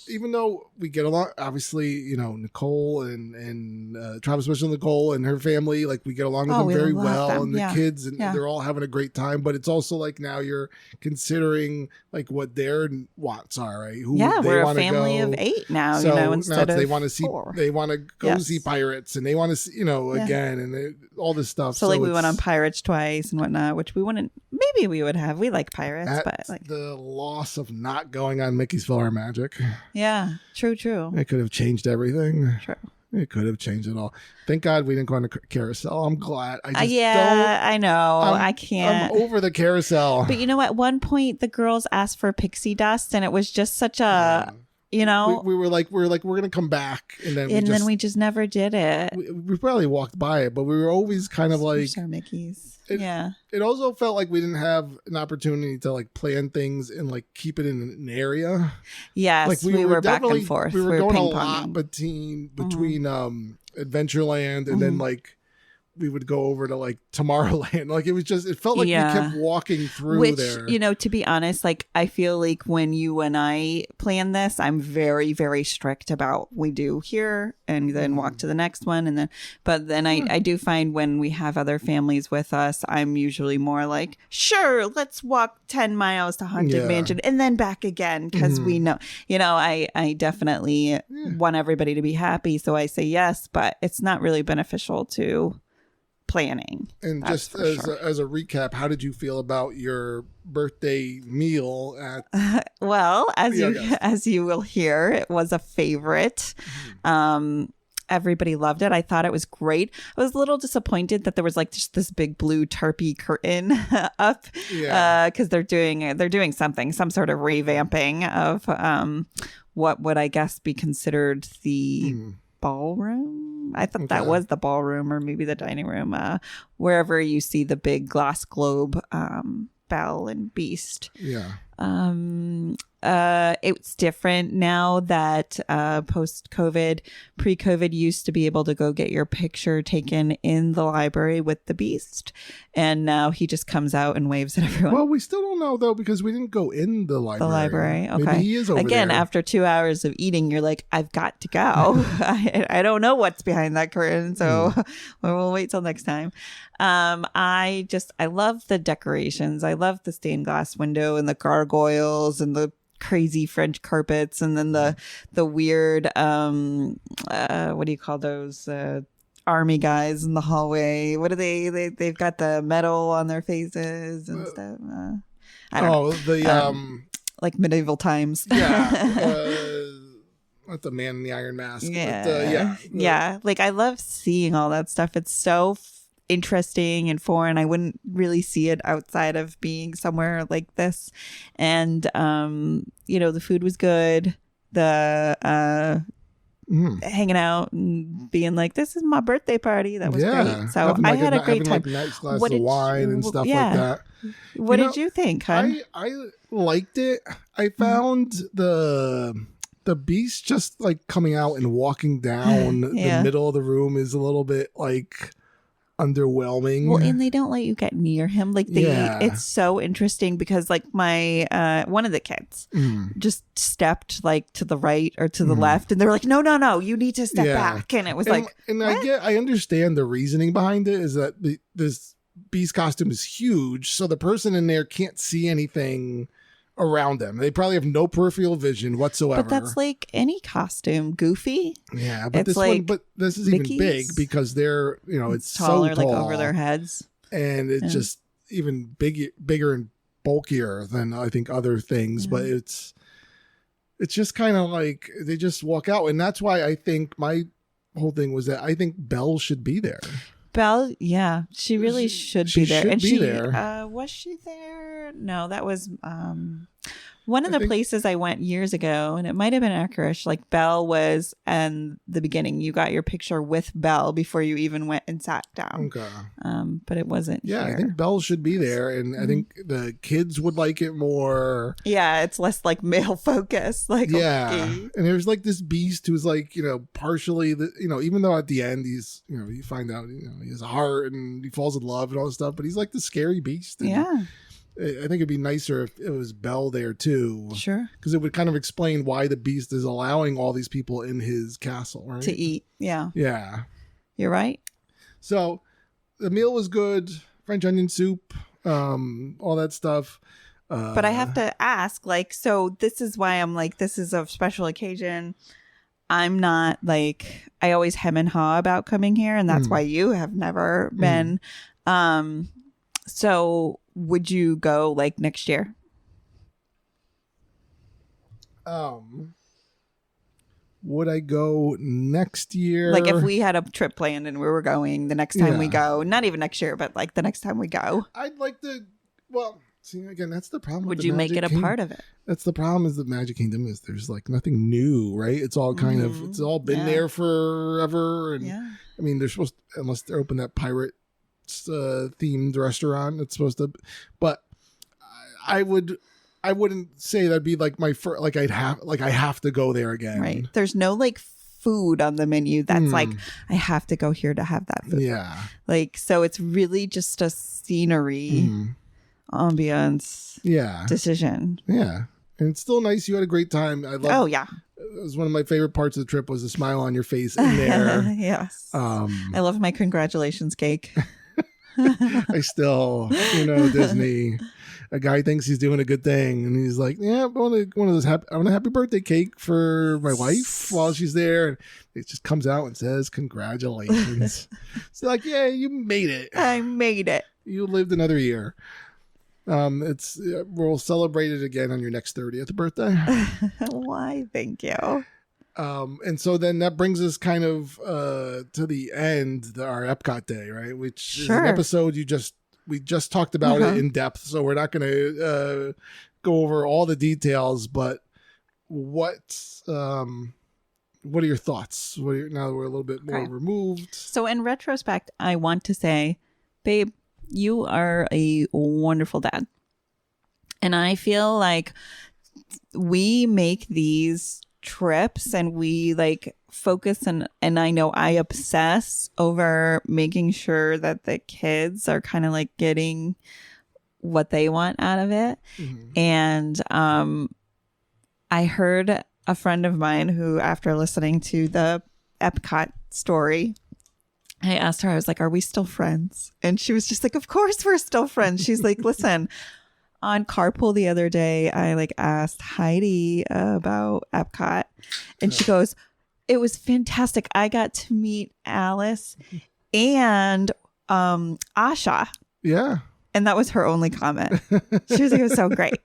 even though we get along, obviously, Nicole and Travis Mitchell, Nicole and her family, like we get along with them we very love well, them. and the Yeah. kids, and Yeah. they're all having a great time. But it's also like now you're considering like what their wants are, right? Who Yeah, they we're a wanna family go. of 8 now, So instead now of they want to see, 4. they want to go Yes. see pirates, and they want to see, again, and all this stuff. So like we went on it's Pirates twice and whatnot, which we wouldn't. Maybe we would have. We like Pirates, at but like the loss of not going on Mickey's PhilharMagic. yeah, true. It could have changed everything. True. It could have changed it all. Thank God we didn't go on a carousel. I'm glad. I just Yeah, I know. I I'm can't. over the carousel. But at one point the girls asked for pixie dust, and it was just such a, we were like we're gonna come back, and then we just never did it. we probably walked by it, but we were always kind of like. Superstar Mickey's. It- Yeah. It also felt like we didn't have an opportunity to like plan things and like keep it in an area. Yes, Like we were back definitely- and forth. We were going a ping-ponging. lot between Adventureland and then like we would go over to like Tomorrowland. Like it felt like Yeah. we kept walking through Which, there. to be honest, like I feel like when you and I plan this, I'm very, very strict about we do here and then walk to the next one. And then, but then I do find when we have other families with us, I'm usually more like, sure, let's walk 10 miles to Haunted Yeah. Mansion and then back again. Cause we know, I definitely want everybody to be happy. So I say yes, but it's not really beneficial to planning. And That's just for sure. as a recap, how did you feel about your birthday meal at Well, Yeah, yes. as you will hear, it was a favorite. Everybody loved it. I thought it was great. I was a little disappointed that there was like just this big blue tarpy curtain up, Yeah. because they're doing some sort of revamping of what would I guess be considered the ballroom. I thought that Okay. was the ballroom or maybe the dining room, wherever you see the big glass globe, Belle and Beast. Yeah. It's different now that post-COVID, pre-COVID used to be able to go get your picture taken in the library with the Beast, and now he just comes out and waves at everyone. Well, we still don't know though because we didn't go in the library. The library, okay. Maybe he is over Again, there. after 2 hours of eating, you're like, I've got to go. I don't know what's behind that curtain, so we'll wait till next time. I love the decorations. I love the stained glass window and the gargoyles and the crazy French carpets, and then the weird what do you call those army guys in the hallway? What are they've got the metal on their faces and stuff. I don't know. Like medieval times. Not the man in the iron mask. Yeah. But, Yeah. Like I love seeing all that stuff. It's so interesting and foreign. I wouldn't really see it outside of being somewhere like this. And, the food was good. The hanging out and being like, this is my birthday party. That was great. So I had a great time. Like a nice glass of wine and stuff like that. What did you think, hon? I liked it. I found the beast just like coming out and walking down the middle of the room is a little bit like underwhelming. Well, and they don't let you get near him. Like it's so interesting because like my one of the kids just stepped like to the right or to the left, and they were like, no, you need to step back. And it was I understand the reasoning behind it is that this beast costume is huge, so the person in there can't see anything around them. They probably have no peripheral vision whatsoever. But that's like any costume. Goofy. Yeah, but this is Mickey's? even big because they're, it's taller, so tall, like over their heads. And it's just even bigger and bulkier than I think other things, but it's just kind of like they just walk out. And that's why I think my whole thing was that I think Belle should be there. Belle, she really should be there. And there. Was she there? No, that was one of the places I went years ago, and it might have been Akarish. Like Belle was in the beginning. You got your picture with Belle before you even went and sat down. Okay. But it wasn't here. I think Belle should be there, and I think the kids would like it more. Yeah, it's less like male focus. Like and there's like this beast who's like, partially even though at the end he's, you find out, he has a heart and he falls in love and all this stuff, but he's like the scary beast. And I think it'd be nicer if it was Belle there too. Sure. Because it would kind of explain why the beast is allowing all these people in his castle, right? To eat. Yeah. Yeah. You're right. So the meal was good. French onion soup, all that stuff. But I have to ask, so this is why I'm like, this is a special occasion. I'm not like, I always hem and haw about coming here, and that's why you have never been. So would you go like next year? Would I go next year? Like if we had a trip planned and we were going the next time we go, not even next year, but like the next time we go. I'd like to, see, again, that's the problem. Would you make it a part of it? That's the problem is the Magic Kingdom is there's like nothing new, right? It's all kind of, it's all been there forever. And I mean, they're supposed to, unless they open that pirate themed restaurant, it's supposed to, but I wouldn't say that'd be like my first, like I have to go there again. Right. There's no like food on the menu that's like, I have to go here to have that food. Yeah. Like, so it's really just a scenery, ambiance decision. Yeah. And it's still nice. You had a great time. I love. Oh yeah. It was one of my favorite parts of the trip was the smile on your face in there. Yes. I love my congratulations cake. I still, Disney. A guy thinks he's doing a good thing, and he's like, "Yeah, I want one of those. I want a happy birthday cake for my wife while she's there." And it just comes out and says, "Congratulations!" It's like, "Yeah, you made it. I made it. You lived another year." We'll celebrate it again on your next 30th birthday. Why? Thank you. And so then that brings us kind of to the end, our Epcot day, right? Which is an episode we just talked about it in depth, so we're not going to go over all the details. But what are your thoughts? Now that we're a little bit more removed? So in retrospect, I want to say, babe, you are a wonderful dad, and I feel like we make these trips and we like focus and I know I obsess over making sure that the kids are kind of like getting what they want out of it. And I heard a friend of mine who, after listening to the Epcot story, I asked her, I was like, are we still friends? And she was just like, of course we're still friends. She's like, listen, on Carpool the other day, I like asked Heidi about Epcot, and she goes, it was fantastic. I got to meet Alice and Asha. Yeah. And that was her only comment. She was like, it was so great.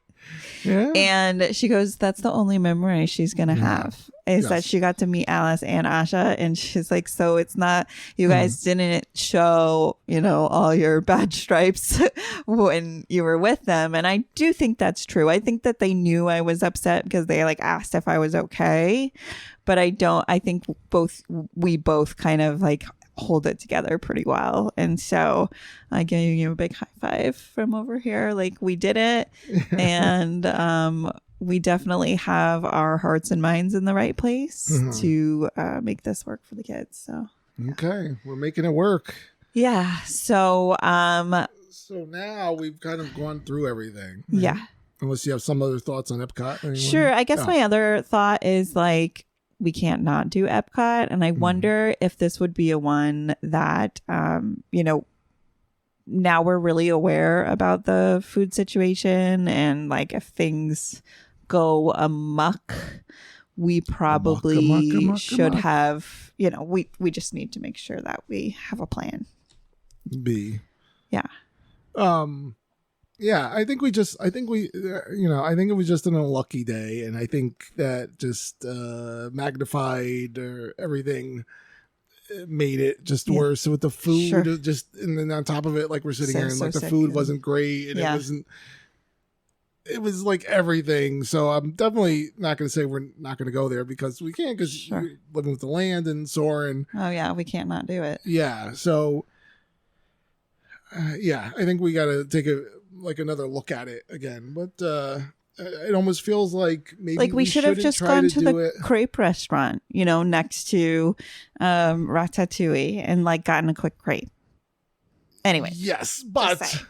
Yeah. And she goes, that's the only memory she's going to have is that she got to meet Alice and Asha. And she's like, so it's not, you guys didn't show, all your badge stripes when you were with them. And I do think that's true. I think that they knew I was upset because they asked if I was okay. But I think we both kind of hold it together pretty well. And so I gave you a big high five from over here. We did it. And we definitely have our hearts and minds in the right place to make this work for the kids. So okay, we're making it work. Yeah. So so now we've kind of gone through everything. Right? Yeah. Unless you have some other thoughts on Epcot. Anyone? Sure. I guess my other thought is we can't not do Epcot. And I wonder if this would be a one that, now we're really aware about the food situation. And if things go amok, we probably should have, we just need to make sure that we have a plan. Yeah. Yeah, I think it was just an unlucky day, and I think that just magnified everything, made it just worse with the food. Sure. And then on top of it, we're sitting here and the food wasn't great, and it was everything. So I'm definitely not going to say we're not going to go there because we can't, because you're living with the land and Soarin'. Oh yeah, we can't not do it. Yeah, so I think we got to take another look at it again, but it almost feels like maybe we should have just gone to the crepe restaurant, next to Ratatouille, and gotten a quick crepe. Anyway, yes, but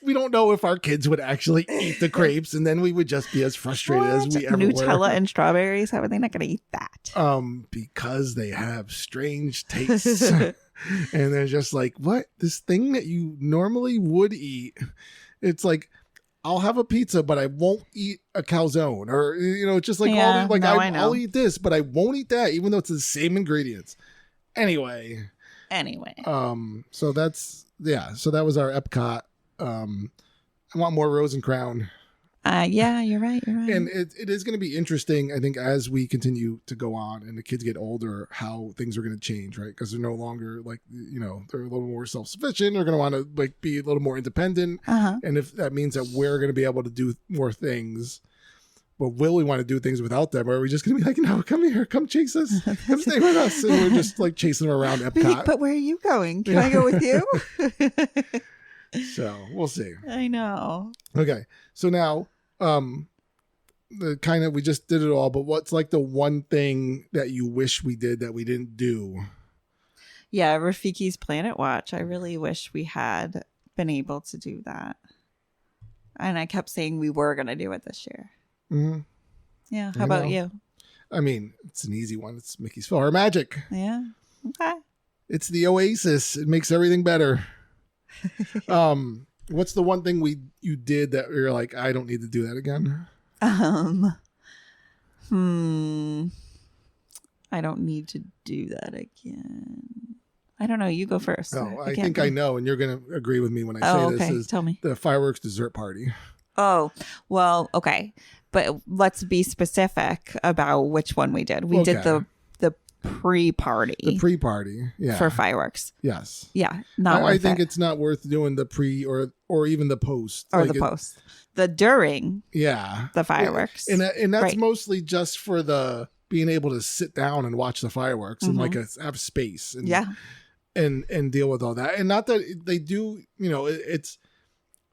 we don't know if our kids would actually eat the crepes, and then we would just be as frustrated as we ever were. Nutella and strawberries, how are they not going to eat that? Because they have strange tastes. And they're just what? This thing that you normally would eat. It's I'll have a pizza, but I won't eat a calzone. Or, it's just I'll eat this, but I won't eat that, even though it's the same ingredients. Anyway. So that's, so that was our Epcot. I want more Rose and Crown. Yeah, you're right. And it is going to be interesting, I think, as we continue to go on and the kids get older, how things are going to change, right? Because they're no longer they're a little more self-sufficient. They're going to want to be a little more independent. And if that means that we're going to be able to do more things, but will we want to do things without them? Or are we just going to be no, come here, come chase us, come stay with us? And we're just chasing them around Epcot. But where are you going? Can I go with you? So we'll see. I know. Okay. So now, we just did it all, but what's the one thing that you wish we did that we didn't do? Yeah, Rafiki's Planet Watch. I really wish we had been able to do that. And I kept saying we were going to do it this year. Mm-hmm. Yeah. How about you? I mean, it's an easy one. It's Mickey's PhilharMagic. Yeah. Okay. It's the oasis. It makes everything better. What's the one thing you did that you're I don't need to do that again? I don't need to do that again. I don't know. You go first. Oh, I think I know, and you're going to agree with me when I say this. Tell me. The fireworks dessert party. Oh, well, okay. But let's be specific about which one we did. We did the pre-party. The pre-party, yeah. For fireworks. Yes. Yeah. I think it's not worth doing the pre or even the post. Or the post. The during. Yeah. The fireworks. And that's mostly just for the being able to sit down and watch the fireworks and have space. And, and deal with all that. And not that they do, it's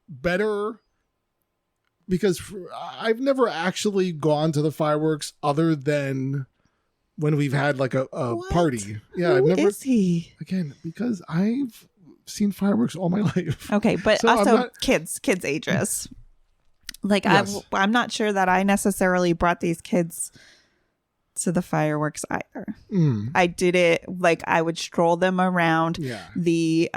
better because I've never actually gone to the fireworks other than when we've had a party. Yeah. Who is he? Again, because I've seen fireworks all my life. Okay. But so also kids ages. Yes. I'm not sure that I necessarily brought these kids to the fireworks either. I did it I would stroll them around the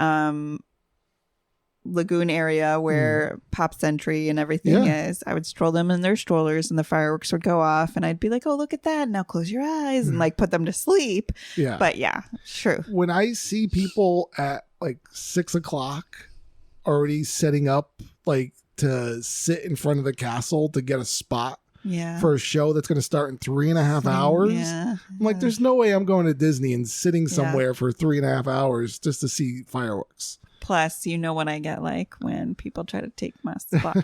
lagoon area where Pop Century and everything is. I would stroll them in their strollers and the fireworks would go off and I'd be oh, look at that. Now close your eyes and put them to sleep. Yeah. But yeah, true. When I see people at 6 o'clock already setting up to sit in front of the castle to get a spot Yeah. for a show that's going to start in 3.5 hours. Yeah. I'm like, there's no way I'm going to Disney and sitting somewhere for 3.5 hours just to see fireworks. Plus, you know what I get like when people try to take my spot.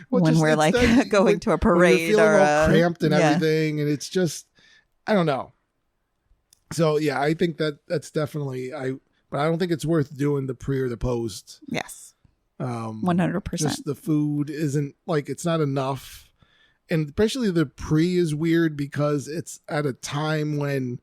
Well, when just we're like that- going to a when parade you're feeling or all cramped and yeah. everything, and it's just, I don't know. So yeah, I think that's definitely but I don't think it's worth doing the pre or the post. Yes. 100%. 100%. Just the food isn't like, it's not enough. And especially the pre is weird because it's at a time when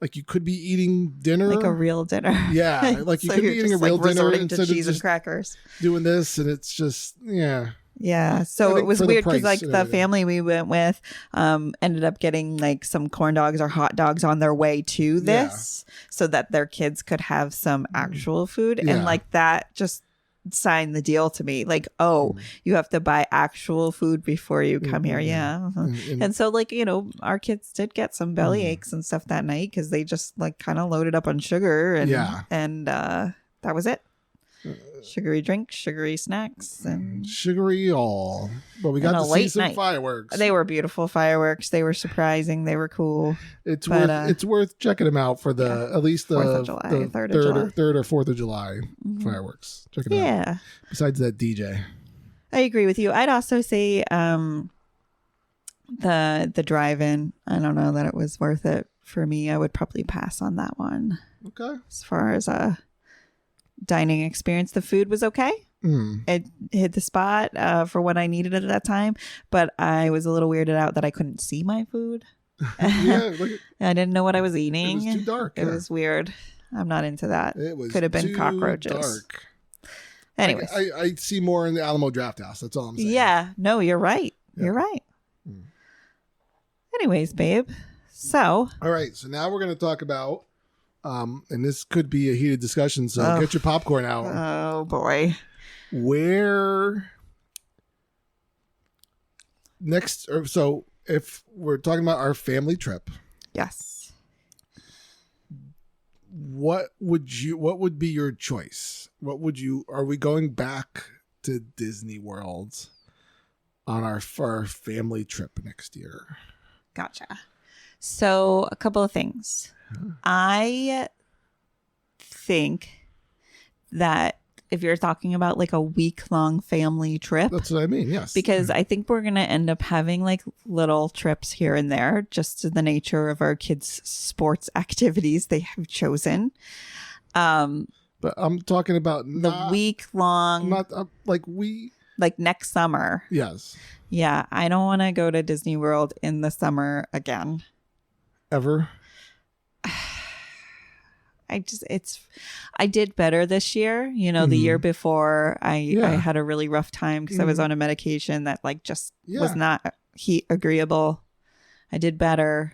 like you could be eating dinner. Like a real dinner. Yeah. Like you So could be you're eating a just, real like, dinner resorting instead to of cheese and just crackers. doing this. And it's just, yeah. Yeah. I So it think was for the weird because price like and the everything. family we went with ended up getting like some corn dogs or hot dogs on their way to this so that their kids could have some actual food. Yeah. And like that just signed the deal to me. Like, Mm. you have to buy actual food before you come here. Yeah. And so like, our kids did get some belly aches and stuff that night because they just like kind of loaded up on sugar and that was it. Sugary drinks, sugary snacks, and sugary all. But we got And a to see late some night. fireworks. they were beautiful fireworks. They were surprising. They were cool. It's but, worth it's worth checking them out for the at least the 4th of July, the 3rd of July. third or 4th of July Mhm. fireworks. Check it out. Yeah, Besides that DJ. I agree with you. I'd also say the drive-in. I don't know that it was worth it for me. I would probably pass on that one. Okay. As far as a dining experience, the food was okay. Mm. It hit the spot for what I needed at that time, but I was a little weirded out that I couldn't see my food. Yeah, look, I didn't know what I was it eating. was too dark. It yeah. was weird. I'm not into that. It was could have been too cockroaches. dark. Anyways, I see more in the Alamo Draft House. That's all I'm saying. yeah, no, you're right. Yeah. You're right. Mm. Anyways, babe. So, All right. So now we're going to talk about, and this could be a heated discussion. So Oh. get your popcorn out. oh boy. Where next? So if we're talking about our family trip, Yes. what would be your choice? Are we going back to Disney World for our family trip next year? Gotcha. So, a couple of things. I think that if you're talking about like a week-long family trip, That's what I mean. Yes. because I think we're going to end up having like little trips here and there, just to the nature of our kids' sports activities they have chosen. but I'm talking about The week-long, not like next summer. yes, Yeah, I don't want to go to Disney World in the summer again. ever. I did better this year. The year before I had a really rough time because I was on a medication that like just was not heat agreeable. I did better.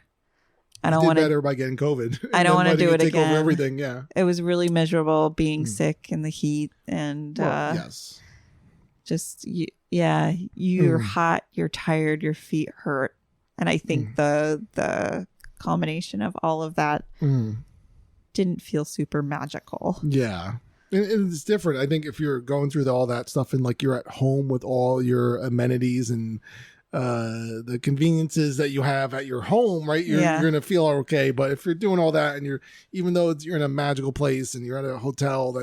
I don't want to better by getting COVID. I don't want to do it take again. over everything. Yeah. It was really miserable being sick in the heat and Yes. just you're hot, you're tired, your feet hurt. And I think the combination of all of that didn't feel super magical. Yeah. And it's different. I think if you're going through all that stuff and like you're at home with all your amenities and the conveniences that you have at your home, right? You're going to feel okay. But if you're doing all that and even though you're in a magical place and you're at a hotel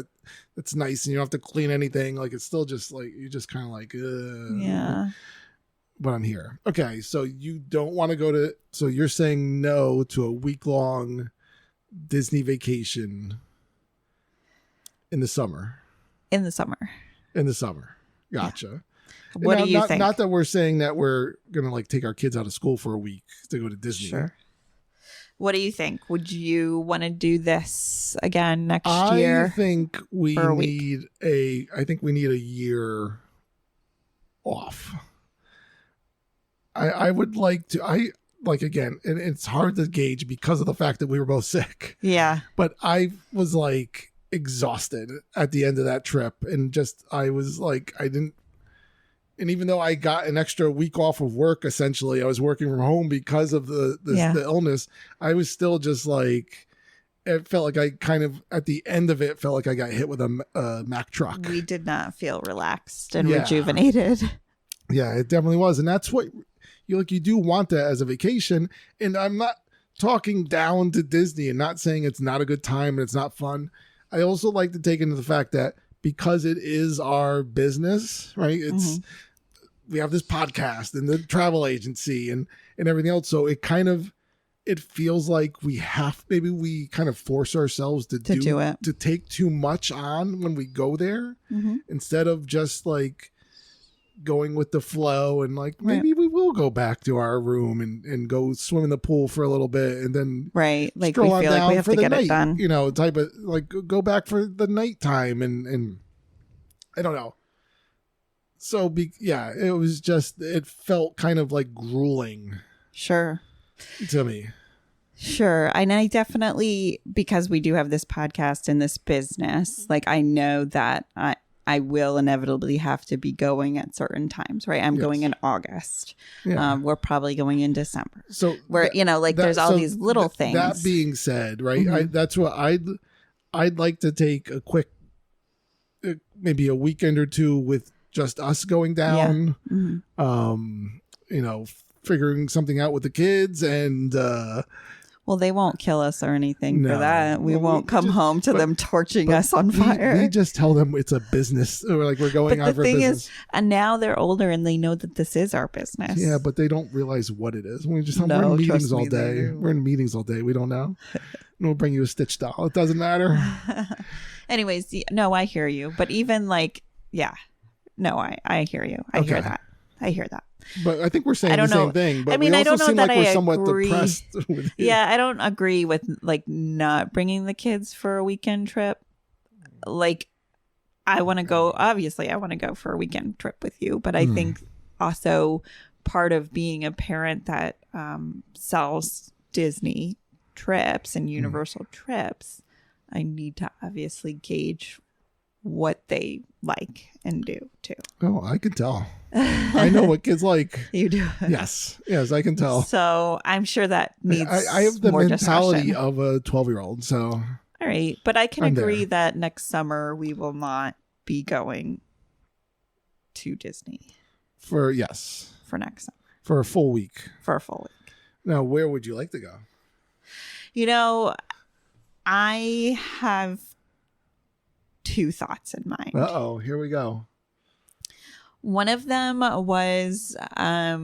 that's nice and you don't have to clean anything, like it's still just like, you're just kind of like, Yeah. But I'm here. Okay. So you don't want to so you're saying no to a week-long Disney vacation in the summer. In the summer. Gotcha. What do you think? Not that we're saying that we're going to like take our kids out of school for a week to go to Disney. Sure. What do you think? Would you want to do this again next year? I think we for a week? need a year off. I would like to, again, and it's hard to gauge because of the fact that we were both sick, Yeah. but I was like exhausted at the end of that trip. And I was like, and even though I got an extra week off of work, essentially, I was working from home because of the illness. I was still just like, it felt like I kind of, at the end of it, felt like I got hit with a Mack truck. We did not feel relaxed and rejuvenated. Yeah, it definitely was. And that's what you do want that as a vacation. And I'm not talking down to Disney and not saying it's not a good time and it's not fun. I also like to take into the fact that because it is our business, right? It's we have this podcast and the travel agency and everything else. So it feels like we kind of force ourselves to do it, to take too much on when we go there instead of just like going with the flow and like maybe we will go back to our room and go swim in the pool for a little bit and then like we feel like we have to get it done, type of like go back for the nighttime and I don't know. So it was just, it felt kind of like grueling. Sure. To me. Sure. And I definitely, because we do have this podcast and this business, like I know that I will inevitably have to be going at certain times, right? I'm going in August. Yeah. We're probably going in December. So there's all these little things. That being said, right? That's what I'd like to take a quick, maybe a weekend or two with just us going down, figuring something out with the kids and, well, they won't kill us or anything for that. We won't come home to them torching us on fire. We just tell them it's a business. Or like we're going on for business. And now they're older and they know that this is our business. Yeah, but they don't realize what it is. We're in meetings all day. We're in meetings all day. We don't know. We'll bring you a Stitch doll. It doesn't matter. Anyways, no, I hear you. But even like, no, I hear you. I hear that. I hear that. But I think we're saying the same thing. But I don't know that we're somewhat depressed with it. Yeah, I don't agree with like not bringing the kids for a weekend trip. Like, I want to go. Obviously, I want to go for a weekend trip with you. But I think also part of being a parent that sells Disney trips and Universal trips, I need to obviously gauge what they like and do too. Oh, I can tell. I know what kids like. You do. Yes, I can tell. So I'm sure that needs I have the more mentality discussion. of a 12-year-old. So all right, but I can agree that next summer we will not be going to Disney for next summer for a full week. Now, where would you like to go? I have two thoughts in mind. Uh-oh, here we go. One of them was, I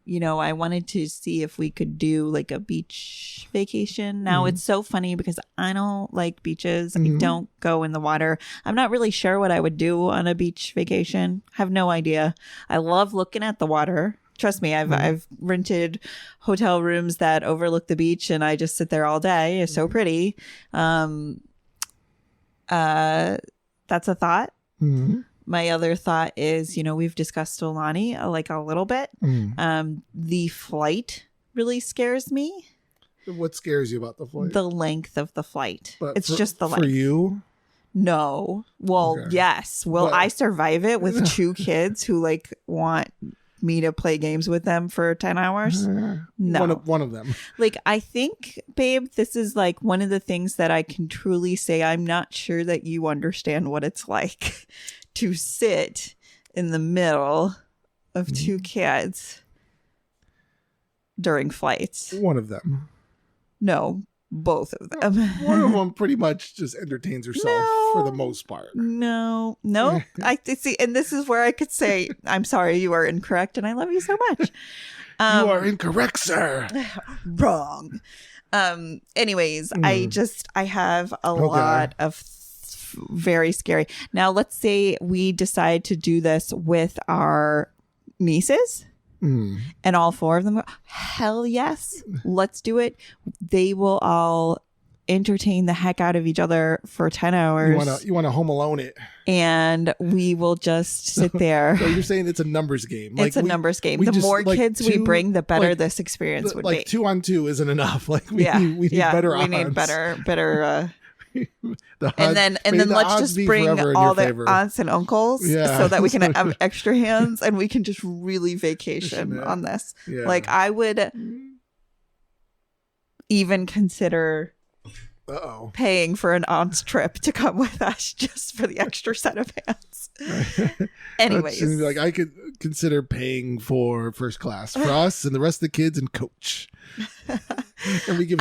wanted to see if we could do like a beach vacation. Now, it's so funny because I don't like beaches. I don't go in the water. I'm not really sure what I would do on a beach vacation. I have no idea. I love looking at the water. Trust me, I've rented hotel rooms that overlook the beach and I just sit there all day. It's so pretty. That's a thought. My other thought is, we've discussed Aulani like a little bit. The flight really scares me. What scares you about the flight? The length of the flight. But it's just the length. For you? No. Well, yes. Will I survive it with two kids who like want me to play games with them for 10 hours? No. One of them. Like, I think, babe, this is like one of the things that I can truly say I'm not sure that you understand what it's like to sit in the middle of two kids during flights. One of them. No, both of them. One of them pretty much just entertains herself for the most part. No. I see, and this is where I could say, I'm sorry, you are incorrect, and I love you so much. You are incorrect, sir. Wrong. Anyways, I have a lot of very scary. Now, let's say we decide to do this with our nieces. And all four of them go, hell yes, let's do it. They will all entertain the heck out of each other for 10 hours. You want to Home Alone it. And we will just sit there. So you're saying it's a numbers game. It's a numbers game. The more kids we bring, the better this experience would be. Like 2 on 2 isn't enough. Like we need better odds. We need better and then let's just bring all the aunts and uncles so that we can have extra hands and we can just really vacation on this. Like, I would even consider Uh-oh. paying for an aunt's trip to come with us just for the extra set of hands. Anyways, like I could consider paying for first class for us and the rest of the kids and coach. And we give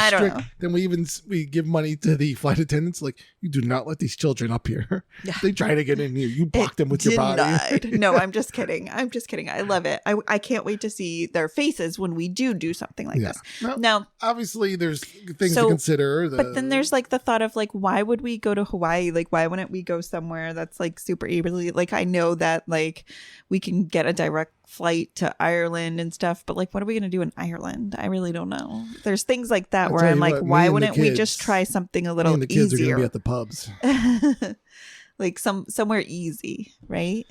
we give money to the flight attendants. Like, you do not let these children up here. Yeah. They try to get in here. You block them with your body. No, I'm just kidding. I love it. I can't wait to see their faces when we do something like this. Now, obviously, there's things to consider. But then there's like the thought of like, why would we go to Hawaii? Like, why wouldn't we go somewhere that's like super easily? Like, I know that like we can get a direct flight to Ireland and stuff, but like, what are we going to do in Ireland? I really don't know. There's things like that where I'm like, why wouldn't we just try something a little easier? The kids are going to be at the pubs. Like somewhere easy, right?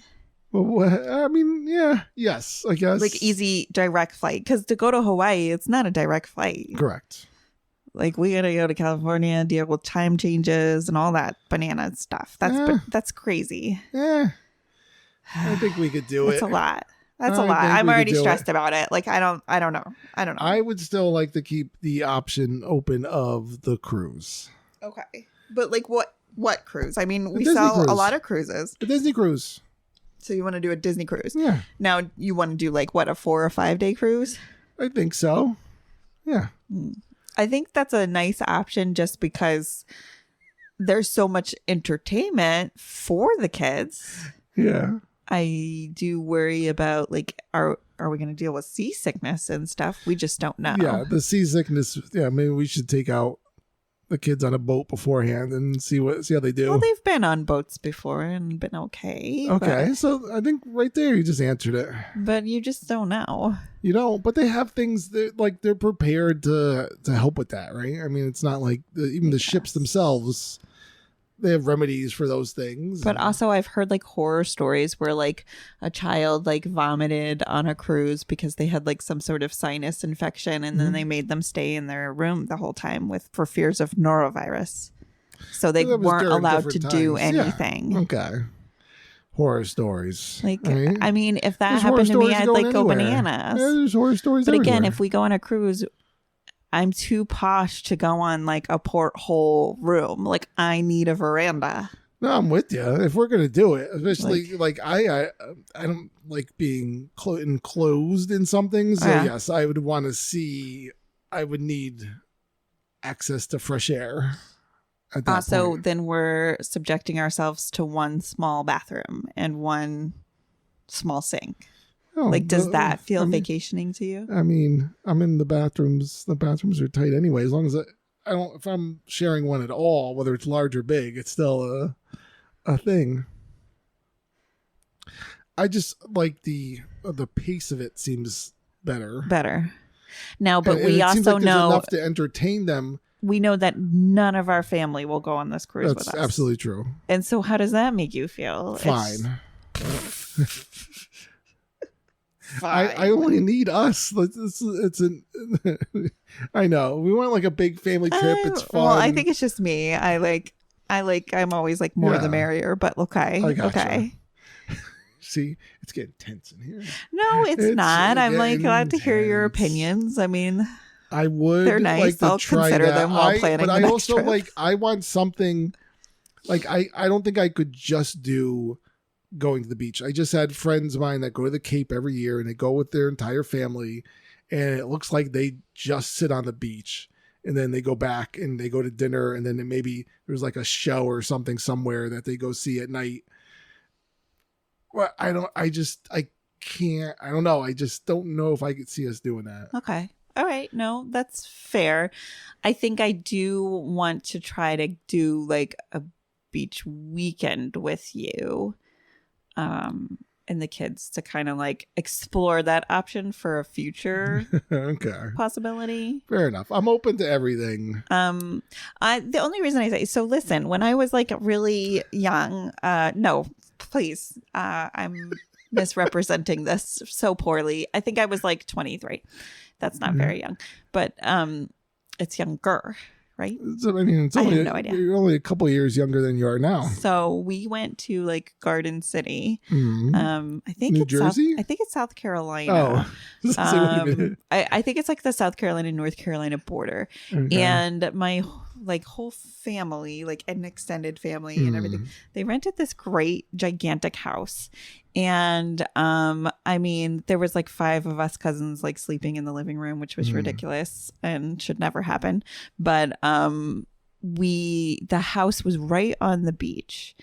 Well, I mean, yes, I guess. Like easy direct flight, because to go to Hawaii, it's not a direct flight. Correct. Like, we gotta go to California, deal with time changes and all that banana stuff. That's crazy. Yeah, I think we could do it. It's a lot. That's a lot. I'm already stressed about it. Like, I don't know. I would still like to keep the option open of the cruise. Okay. But like, what cruise? I mean, we sell a lot of cruises. The Disney cruise. So you want to do a Disney cruise? Yeah. Now you want to do like what, a 4 or 5 day cruise? I think so. Yeah. I think that's a nice option just because there's so much entertainment for the kids. Yeah. I do worry about like, are we going to deal with seasickness and stuff? We just don't know. Yeah, the seasickness. Yeah, maybe we should take out the kids on a boat beforehand and see how they do. Well, they've been on boats before and been okay. Okay, so I think right there you just answered it. But you just don't know. You know, but they have things that like they're prepared to help with that, right? I mean, it's not like even the ships themselves. They have remedies for those things. But also I've heard like horror stories where like a child like vomited on a cruise because they had like some sort of sinus infection, and then they made them stay in their room the whole time for fears of norovirus. So they weren't allowed to do anything. Yeah. Okay. Horror stories. Like, right? I mean, if that happened to me, I'd like go bananas. Yeah, there's horror stories But everywhere. Again, if we go on a cruise, I'm too posh to go on like a porthole room. Like, I need a veranda. No, I'm with you. If we're gonna do it, especially like I don't like being enclosed in something. So yes, I would want to see. I would need access to fresh air. At that point. Then we're subjecting ourselves to one small bathroom and one small sink. Oh, like, does that feel vacationing to you? I mean, I'm in the bathrooms. The bathrooms are tight anyway. As long as I don't, if I'm sharing one at all, whether it's large or big, it's still a thing. I just like the pace of it seems better. Now, but and we it also seems like know enough to entertain them. We know that none of our family will go on this cruise with us. That's absolutely true. And so, how does that make you feel? Fine. I only need us. I know we want like a big family trip. It's fun. Well, I think it's just me. I'm always like more the merrier. But okay. See, it's getting tense in here. No, it's not. I'm like glad to hear your opinions. I mean, I would. They're nice. Like to I'll try consider that. them while planning. But the I next also trip. like. I want something. Like I don't think I could just do going to the beach. I just had friends of mine that go to the Cape every year, and they go with their entire family, and it looks like they just sit on the beach, and then they go back and they go to dinner, and then maybe there's like a show or something somewhere that they go see at night. Well, I can't. I don't know. I just don't know if I could see us doing that. Okay. All right. No, that's fair. I think I do want to try to do like a beach weekend with you. And the kids to kind of like explore that option for a future possibility. Fair enough. I'm open to everything. The only reason I say so, listen, when I was like really young, no, please, I'm misrepresenting this so poorly. I think I was like 23. That's not very young, but it's younger, right? So, I mean, it's I only, have no idea. You're only a couple of years younger than you are now. So we went to like Garden City. Mhm. I think New it's Jersey? I think it's South Carolina. Say, wait a minute. I think it's like the South Carolina North Carolina border, Okay. and my like whole family, like an extended family and everything, they rented this great gigantic house. And I mean, there was like 5 of us cousins like sleeping in the living room, which was ridiculous and should never happen. But the house was right on the beach.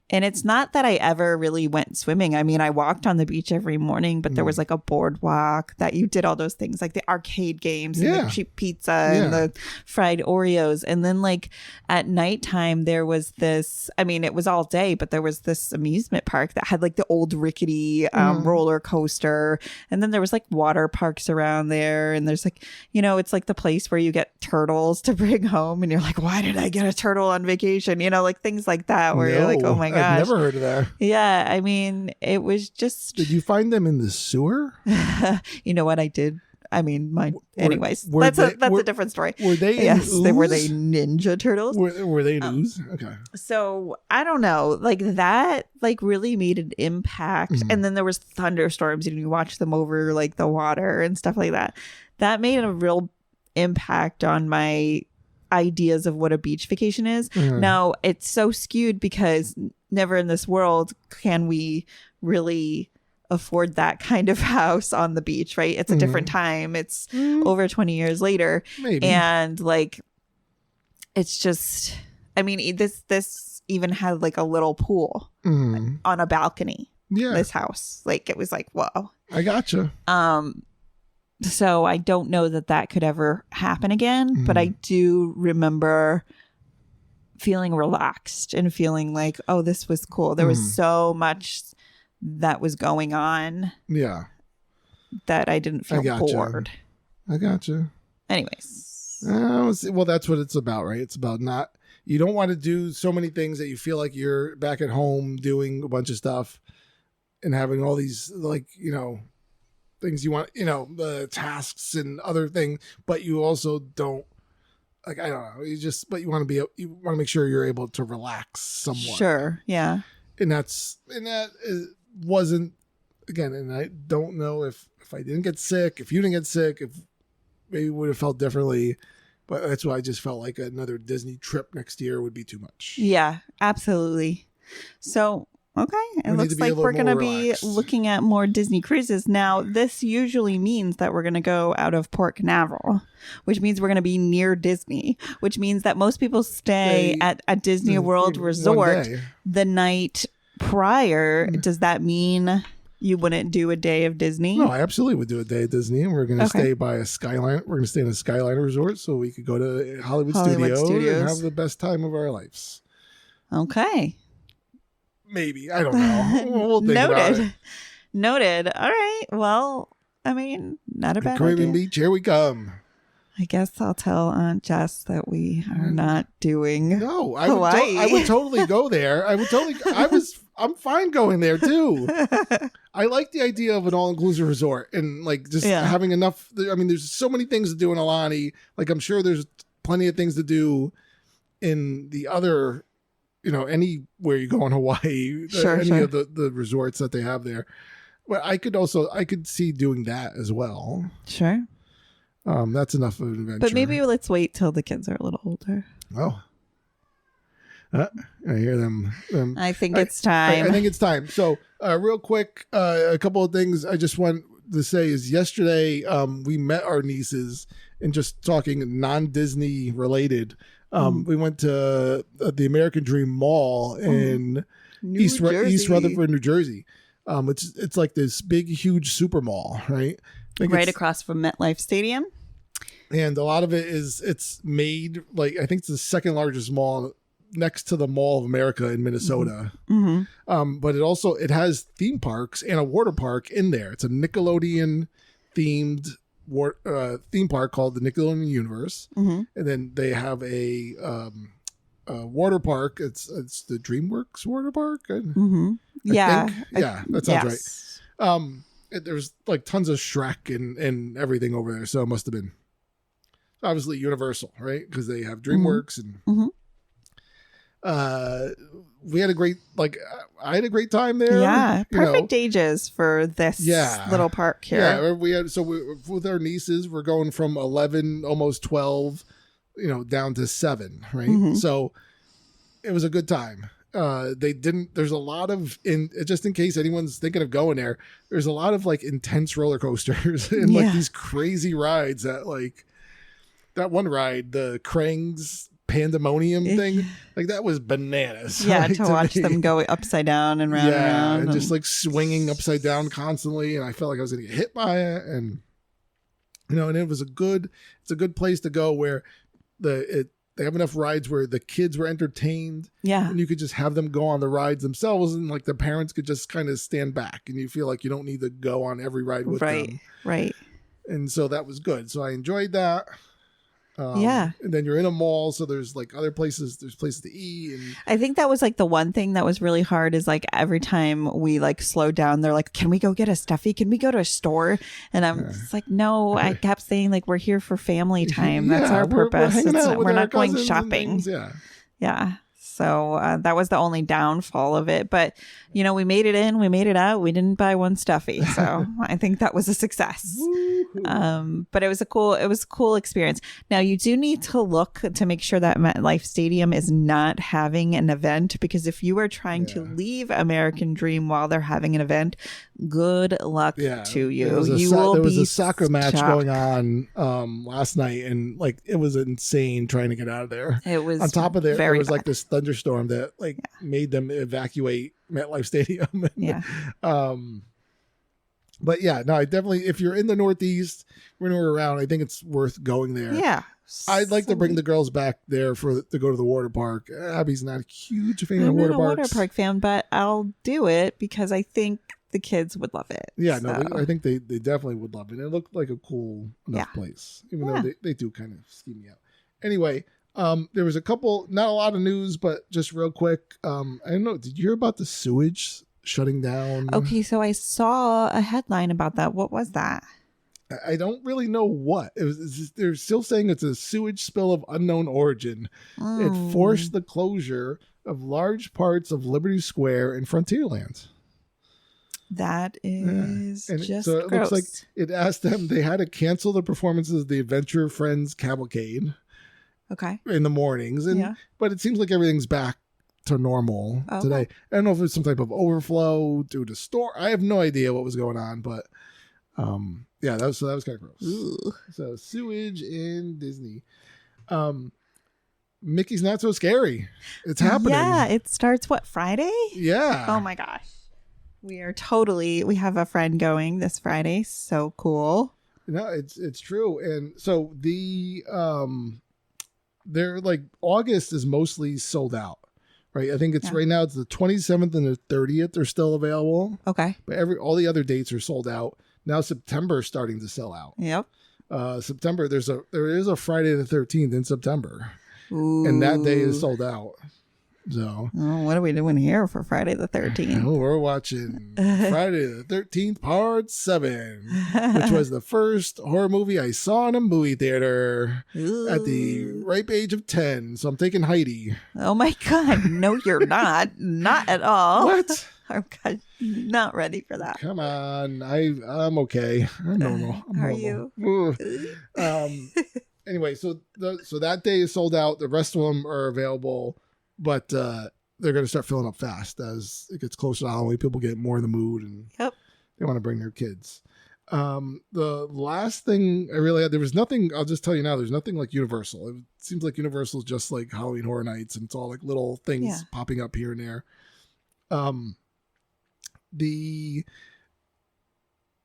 And it's not that I ever really went swimming. I mean, I walked on the beach every morning, but there was like a boardwalk that you did all those things, like the arcade games and the cheap pizza and the fried Oreos. And then like at nighttime, there was this, I mean, it was all day, but there was this amusement park that had like the old rickety roller coaster. And then there was like water parks around there. And there's like, you know, it's like the place where you get turtles to bring home. And you're like, why did I get a turtle on vacation? You know, like things like that where you're like, oh my gosh. I've never heard of that. Yeah, I mean, it was just. Did you find them in the sewer? You know what I did? I mean, anyways, were that's a different story. Were they? Yes, were they ooze? Ninja Turtles? Were they in ooze? Okay. So I don't know, like that, like really made an impact. And then there was thunderstorms, and you watch them over like the water and stuff like that. That made a real impact on my ideas of what a beach vacation is. Now it's so skewed because never in this world can we really afford that kind of house on the beach, right? It's a different time. It's over 20 years later. Maybe. And like it's just, I mean, this even had like a little pool on a balcony. Yeah. This house, like it was like, whoa. I gotcha. So I don't know that could ever happen again, but I do remember feeling relaxed and feeling like, oh, this was cool. There was so much that was going on. Yeah. That I didn't feel bored. I gotcha. Anyways. Well, that's what it's about, right? It's about you don't want to do so many things that you feel like you're back at home doing a bunch of stuff and having all these, like, you know, things you want, you know, the tasks and other things, but you also don't, like, I don't know, but you want to make sure you're able to relax somewhat. Sure. Yeah. And that wasn't, again, and I don't know if I didn't get sick, if you didn't get sick, if maybe would have felt differently, but that's why I just felt like another Disney trip next year would be too much. Yeah, absolutely. So, okay. It looks like we're going to be looking at more Disney cruises. Now, this usually means that we're going to go out of Port Canaveral, which means we're going to be near Disney, which means that most people stay at a Disney World resort the night prior. Does that mean you wouldn't do a day of Disney? No, I absolutely would do a day at Disney, and we're going to stay by a Skyline. We're going to stay in a Skyliner resort so we could go to Hollywood Studios and have the best time of our lives. Okay. Maybe. I don't know. We'll think about it. Noted. All right. Well, I mean, not a bad Caribbean idea. Beach, here we come. I guess I'll tell Aunt Jess that we are not doing No, Hawaii. I would totally go there. I'm fine going there too. I like the idea of an all-inclusive resort and like just having enough. I mean, there's so many things to do in Aulani. Like I'm sure there's plenty of things to do in the other, you know, anywhere you go in Hawaii, any of the resorts that they have there. But I could see doing that as well. Sure. That's enough of an adventure. But maybe let's wait till the kids are a little older. Oh. I hear them. I think it's time. I think it's time. So, real quick, a couple of things I just want to say is yesterday we met our nieces and just talking non-Disney related. We went to the American Dream Mall in East Rutherford, New Jersey. It's like this big, huge super mall, right? Right across from MetLife Stadium. And a lot of it's made like, I think it's the second largest mall next to the Mall of America in Minnesota. But it has theme parks and a water park in there. It's a Nickelodeon themed theme park called the Nickelodeon Universe. And then they have a water park. It's the DreamWorks water park. Yeah, that sounds right. There's like tons of Shrek and everything over there, so it must have been. obviously Universal, right? Because they have DreamWorks and we had a great, like, I had a great time there. Yeah, perfect ages for this little park here. Yeah, we had, so with our nieces, we're going from 11, almost 12, down to 7, right? So it was a good time. There's a lot of, just in case anyone's thinking of going there, there's a lot of like intense roller coasters and like these crazy rides that one ride, the Krang's Pandemonium thing, like that was bananas. Yeah, to watch them go upside down and round and round. And just like swinging upside down constantly. And I felt like I was going to get hit by it. And, and it's a good place to go where they have enough rides where the kids were entertained. Yeah. And you could just have them go on the rides themselves. And like the parents could just kind of stand back and you feel like you don't need to go on every ride with them. Right. And so that was good. So I enjoyed that. And then you're in a mall, so there's like other places. There's places to eat. And I think that was like the one thing that was really hard is like every time we like slowed down, they're like, "Can we go get a stuffy? Can we go to a store?" And I'm just like, "No." I kept saying like, "We're here for family time. That's our purpose. We're not going shopping." Yeah. So that was the only downfall of it. But, we made it in, we made it out. We didn't buy one stuffy. So I think that was a success. But it was a cool experience. Now, you do need to look to make sure that MetLife Stadium is not having an event, because if you are trying to leave American Dream while they're having an event, good luck to you. There was a soccer match going on last night, and like it was insane trying to get out of there. It was on top of there. There was bad. like this thunderstorm that made them evacuate MetLife Stadium. But yeah, no, I definitely, if you're in the Northeast, when we're around, I think it's worth going there. Yeah. I'd like to bring the girls back there to go to the water park. Abby's not a huge fan of water parks. I'm not a water park fan, but I'll do it because I think the kids would love it. Yeah, I think they definitely would love it. It looked like a cool enough place, even though they do kind of scheme me out. Anyway, there was not a lot of news, but just real quick. I don't know. Did you hear about the sewage shutting down? Okay, so I saw a headline about that. What was that? I don't really know what. They're still saying it's a sewage spill of unknown origin. It forced the closure of large parts of Liberty Square and Frontierland. That is just so it gross. looks like it asked them, they had to cancel the performances of the Adventure Friends Cavalcade in the mornings. But it seems like everything's back to normal today. I don't know if it's some type of overflow due to store. I have no idea what was going on, but that was kind of gross. Ooh. So sewage in Disney. Mickey's Not So Scary. It's happening. Yeah, it starts Friday? Yeah. Oh my gosh. We have a friend going this Friday. So cool. No, it's true. And so they're like August is mostly sold out. Right, I think it's right now. It's the 27th and the 30th are still available. Okay, but all the other dates are sold out now. September is starting to sell out. Yep. September there is a Friday the 13th in September, and that day is sold out. So, what are we doing here for Friday the 13th? We're watching Friday the 13th Part 7, which was the first horror movie I saw in a movie theater at the ripe age of 10. So I'm taking Heidi. Oh my God. No, you're not. Not at all. What? I'm not ready for that. Come on. I'm okay. I'm normal. Are you? Anyway, so that day is sold out. The rest of them are available. But they're going to start filling up fast as it gets closer to Halloween. People get more in the mood and they want to bring their kids. The last thing I really had, there was nothing, I'll just tell you now, there's nothing like Universal. It seems like Universal is just like Halloween Horror Nights, and it's all like little things popping up here and there.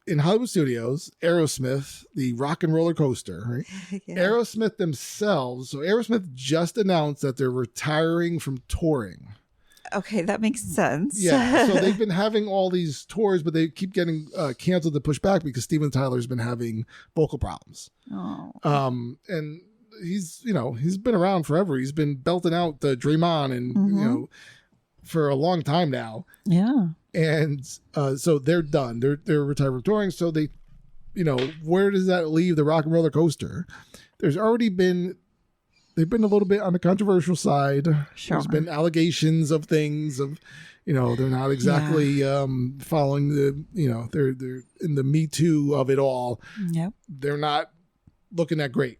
In Hollywood Studios, Aerosmith, the rock and roller coaster, right? Aerosmith themselves. So Aerosmith just announced that they're retiring from touring. Okay, that makes sense. Yeah, so they've been having all these tours, but they keep getting canceled to push back because Steven Tyler's been having vocal problems. Oh. And he's been around forever. He's been belting out the Dream On and for a long time now. Yeah. And so they're done. They're retired from touring. So they where does that leave the Rock and Roller Coaster? They've been a little bit on the controversial side. Sure. There's been allegations of things of, they're not exactly following they're in the Me Too of it all. Yep. They're not looking that great.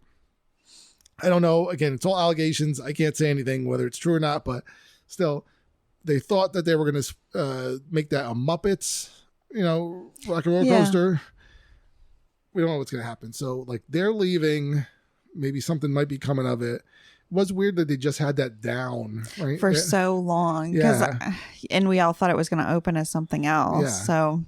I don't know. Again, it's all allegations. I can't say anything whether it's true or not, but still, they thought that they were going to make that a Muppets, Rock and Roller Coaster. We don't know what's going to happen. So, they're leaving. Maybe something might be coming of it. It was weird that they just had that down, right? For so long. And we all thought it was going to open as something else. Yeah. So,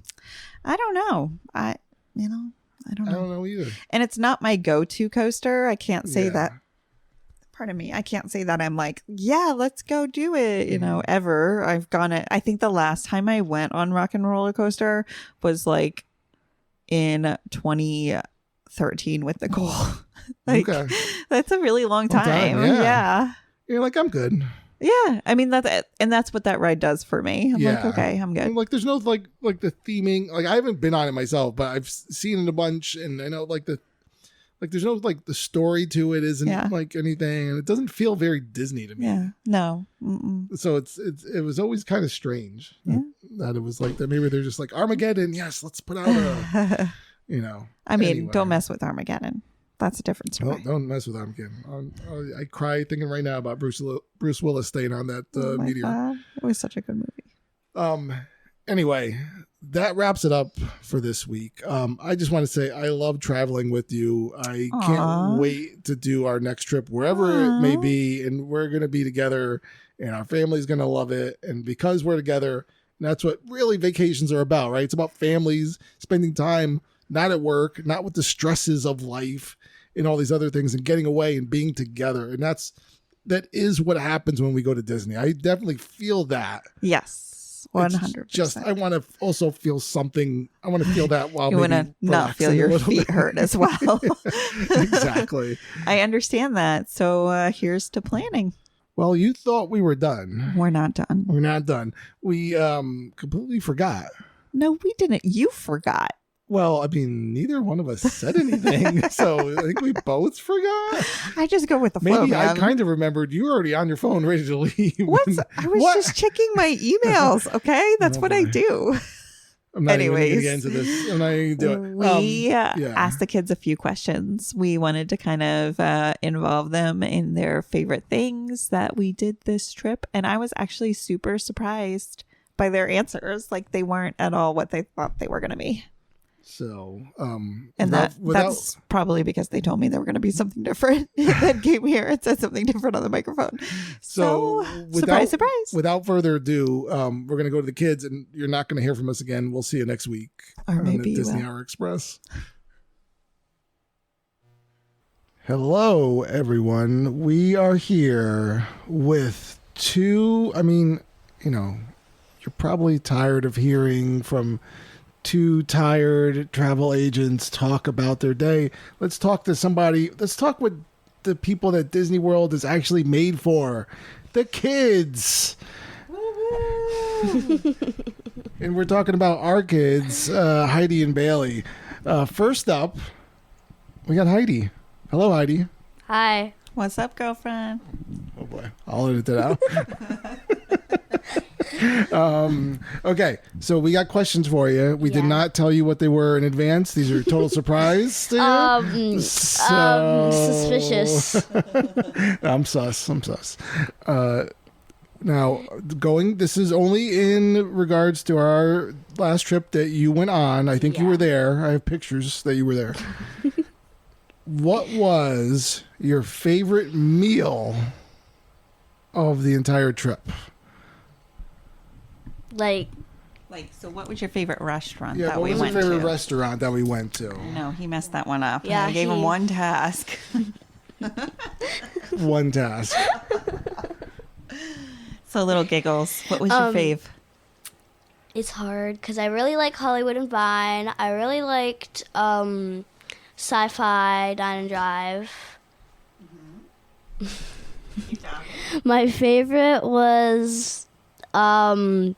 I don't know. I don't know. I don't know either. And it's not my go-to coaster. I can't say that. Pardon me. I can't say that I'm like, yeah, let's go do it, ever. I've gone it. I think the last time I went on Rock and Roller Coaster was in 2013 with Nicole. Okay. That's a really long time. Yeah. You're like, I'm good. Yeah. I mean, that's what that ride does for me. I'm like, okay, I'm good. And there's no the theming. I haven't been on it myself, but I've seen it a bunch, and I know there's no the story to it isn't anything, and it doesn't feel very Disney to me. Yeah. No. Mm-mm. So it was always kind of strange that it was that. Maybe they're just Armageddon. Yes, let's put out a I mean, anyway. Don't mess with Armageddon. That's a different story. Don't mess with Armageddon. I cry thinking right now about Bruce Willis staying on that meteor. God. It was such a good movie. Anyway, that wraps it up for this week. I just want to say I love traveling with you. I can't wait to do our next trip wherever it may be, and we're going to be together, and our family's going to love it. And because we're together, that's what really vacations are about, right? It's about families spending time not at work, not with the stresses of life and all these other things, and getting away and being together. And that is what happens when we go to Disney. I definitely feel that. Yes, 100%. Just I want to also feel something. I want to feel that while you want to not feel your feet hurt as well. Exactly. I understand that. So here's to planning. Well, you thought we were done. We're not done. We're not done. We completely forgot. No, we didn't. You forgot. Well, I mean, neither one of us said anything, so I think we both forgot. I just go with the flow. Maybe I kind of remembered you were already on your phone ready to leave. I was just checking my emails, okay? That's what I do. I'm not even going to get into this. I'm not even going to do it. We asked the kids a few questions. We wanted to kind of involve them in their favorite things that we did this trip, and I was actually super surprised by their answers. They weren't at all what they thought they were going to be. So, and that's probably because they told me they were going to be something different. Then came here and said something different on the microphone. So surprise. Without further ado, we're going to go to the kids, and you're not going to hear from us again. We'll see you next week on the Disney Hour Express. Hello, everyone. We are here with two. I mean, you're probably tired of hearing from two tired travel agents talk about their day. Let's talk to somebody. Let's talk with the people that Disney World is actually made for. The kids. And we're talking about our kids, Heidi and Bailey. First up, we got Heidi. Hello, Heidi. Hi. What's up, girlfriend? Oh boy, I'll edit that out. Okay, so we got questions for you. We did not tell you what they were in advance. These are total surprise to you. Suspicious. I'm sus. Now, this is only in regards to our last trip that you went on. I think you were there. I have pictures that you were there. What was your favorite meal of the entire trip? So what was your favorite restaurant that we went to? What was your favorite restaurant that we went to? No, he messed that one up. Yeah, I gave him one task. One task. So little giggles. What was your fave? It's hard because I really like Hollywood and Vine. I really liked Sci-Fi Dine and Drive. Mm-hmm. My favorite was the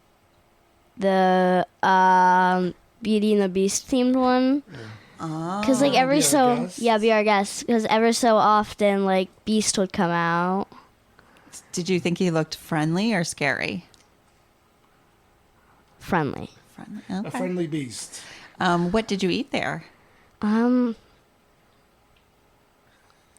Beauty and the Beast themed one. Because like every Be our so guest? yeah, be our guest. Because ever so often like Beast would come out. Did you think he looked friendly or scary? Friendly. Friendly. A Okay. friendly beast. What did you eat there?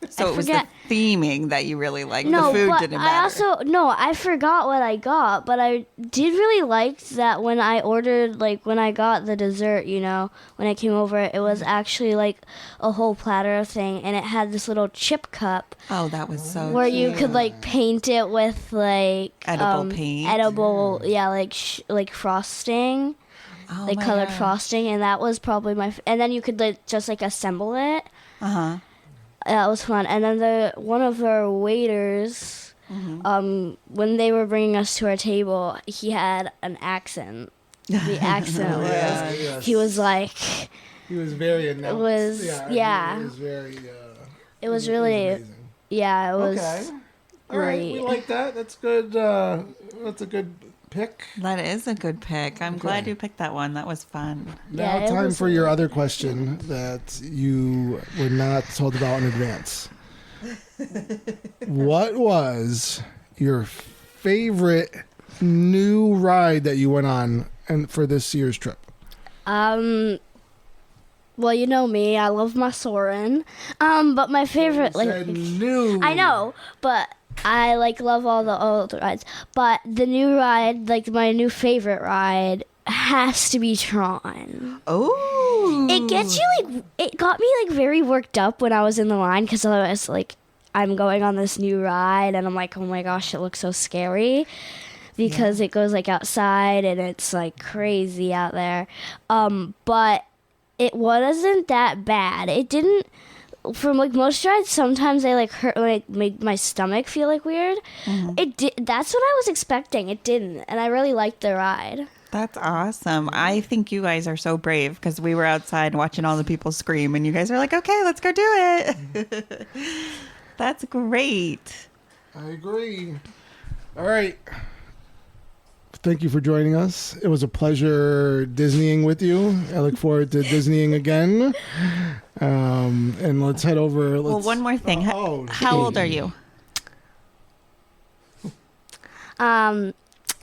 So I it was forget. the theming that you really liked. No, the food but didn't I matter. also no, I forgot what I got, but I did really like that when I ordered like when I got the dessert, you know, when I came over, it was actually like a whole platter thing, and it had this little chip cup Oh, that was so where cute. you could like paint it with like Edible paint? edible, yeah, like frosting, Oh like my colored God. frosting, and that was probably and then you could like just like assemble it. Uh-huh. That was fun. And then one of our waiters, when they were bringing us to our table, he had an accent. The accent was, Yes. he was like, He was very announced. was- yeah. He was very. it was really, amazing. yeah, it was Okay. All right, we great. like that. That's good. That's a good pick. That is a good pick. I'm glad you picked that one. That was fun. Now, Yeah, it time was for your other question that you were not told about in advance. What was your favorite new ride that you went on and for this year's trip? Well, you know me, I love my Soarin'. But my favorite, like, Said new. I know, but I like love all the old rides. But the new ride, like my new favorite ride, has to be Tron. Oh. It gets you like it got me like very worked up when I was in the line because I was like, I'm going on this new ride and I'm like, oh my gosh, it looks so scary because it goes like outside and it's like crazy out there. But it wasn't that bad. It didn't. From like most rides, sometimes they like hurt, like make my stomach feel like weird. It did. That's what I was expecting. It didn't, and I really liked the ride. That's awesome. I think you guys are so brave because we were outside watching all the people scream and you guys are like, okay, let's go do it. That's great. I agree. All right. Thank you for joining us. It was a pleasure Disneying with you. I look forward to Disneying again. And let's head over. Well, one more thing. How old are you?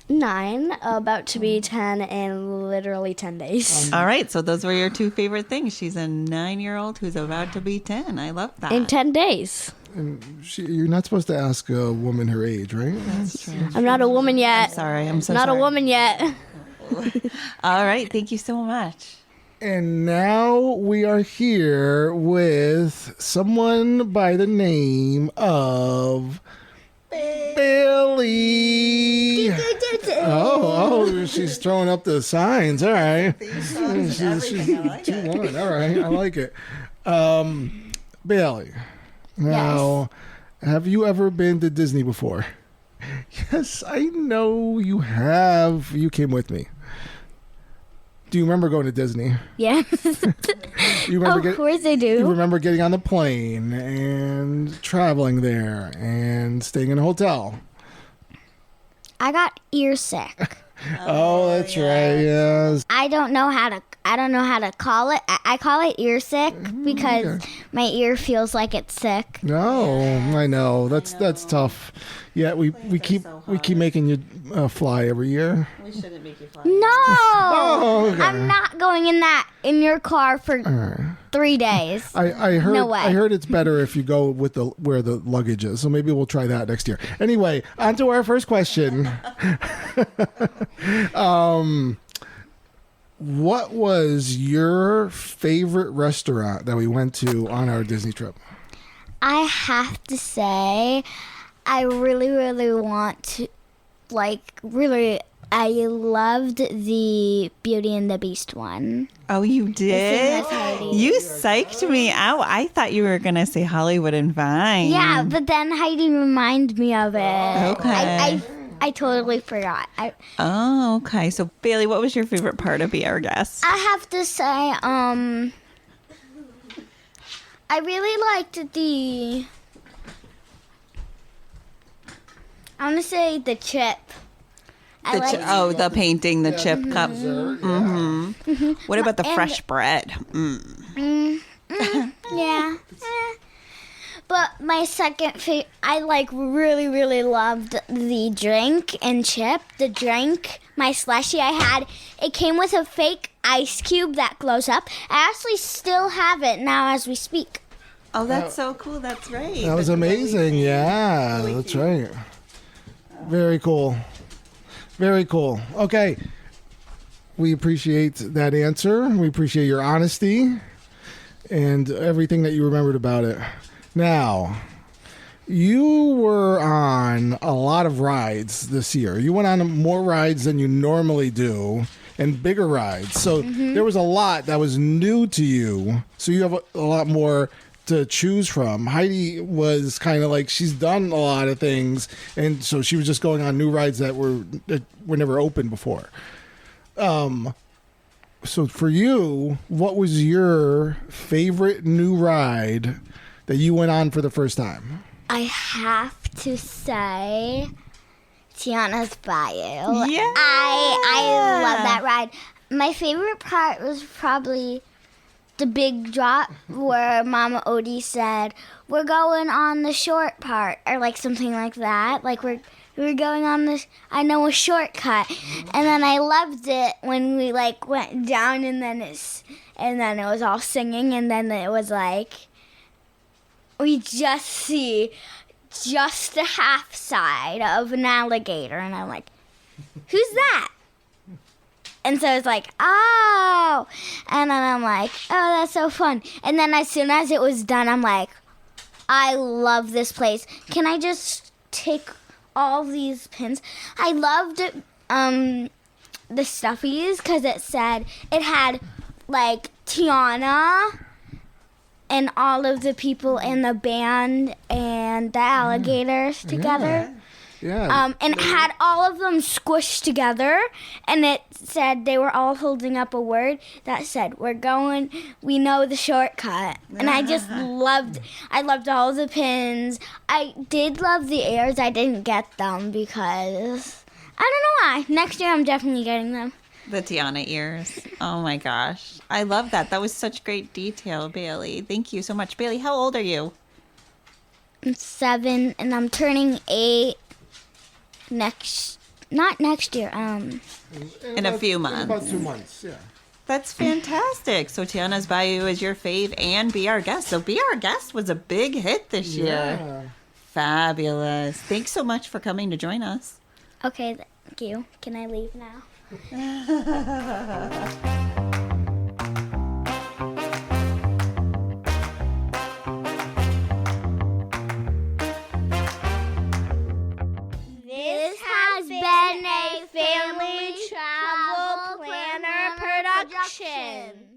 9, about to be 10 in literally 10 days. All right. So those were your two favorite things. She's a 9-year-old who's about to be 10. I love that. In 10 days. You're not supposed to ask a woman her age, right? That's true. I'm not a woman yet. Sorry. I'm so not sorry. a woman yet. All right. Thank you so much. And now we are here with someone by the name of Bailey. Oh, she's throwing up the signs. All right. She's 2-1. All right. I like it. Bailey, now, have you ever been to Disney before? Yes, I know you have. You came with me. Do you remember going to Disney? Yes. You remember Of course I You do. remember getting on the plane and traveling there and staying in a hotel? I got ear sick. Oh, that's right. Yes. I don't know how to call it. I call it ear sick because my ear feels like it's sick. No, I know. That's tough. Yeah, we keep making you fly every year. We shouldn't make you fly. No. Oh, okay. I'm not going in your car for 3 days. I heard No way. I heard it's better if you go with where the luggage is. So maybe we'll try that next year. Anyway, on to our first question. What was your favorite restaurant that we went to on our Disney trip? I have to say, I really, really want to, I loved the Beauty and the Beast one. Oh, you did? with Heidi. You psyched me out. I thought you were going to say Hollywood and Vine. Yeah, but then Heidi reminded me of it. Okay. I totally forgot. Oh, okay. So, Bailey, what was your favorite part of Be Our Guest? I have to say, I really liked I'm gonna say the chip. I like The painting, the chip cup. Dessert, What about the And- fresh bread? yeah. But my second favorite, I like really, really loved the drink and chip. The drink, my slushie I had, it came with a fake ice cube that glows up. I actually still have it now as we speak. Oh, that's so cool. That's right. That was amazing. Yeah, that's right. Very cool. Very cool. Okay. We appreciate that answer. We appreciate your honesty and everything that you remembered about it. Now, you were on a lot of rides this year. You went on more rides than you normally do and bigger rides. So there was a lot that was new to you. So you have a lot more to choose from. Heidi was kind of like, she's done a lot of things, and so she was just going on new rides that were never open before. So for you, what was your favorite new ride that you went on for the first time? I have to say Tiana's Bayou. Yeah. I love that ride. My favorite part was probably the big drop where Mama Odie said, "We're going on the short part," or like something like that. Like we're going on this, I know, a shortcut. And then I loved it when we like went down and then it was all singing, and then it was like we just see just the half side of an alligator, and I'm like, who's that? And so it's like, oh, and then I'm like, oh, that's so fun. And then as soon as it was done, I'm like, I love this place. Can I just take all these pins? I loved the stuffies because it had like Tiana and all of the people in the band and the alligators together. Yeah. And it had all of them squished together, and it said they were all holding up a word that said, we know the shortcut. And I just loved all the pins. I did love the airs. I didn't get them because, I don't know why. Next year I'm definitely getting them. The Tiana ears. Oh my gosh. I love that. That was such great detail, Bailey. Thank you so much. Bailey, how old are you? I'm 7, and I'm turning 8 not next year. In a few months. In about 2 months, yeah. That's fantastic. So Tiana's Bayou is your fave and Be Our Guest. So Be Our Guest was a big hit this year. Yeah. Fabulous. Thanks so much for coming to join us. Okay, thank you. Can I leave now? This has been a Family Travel Planner production.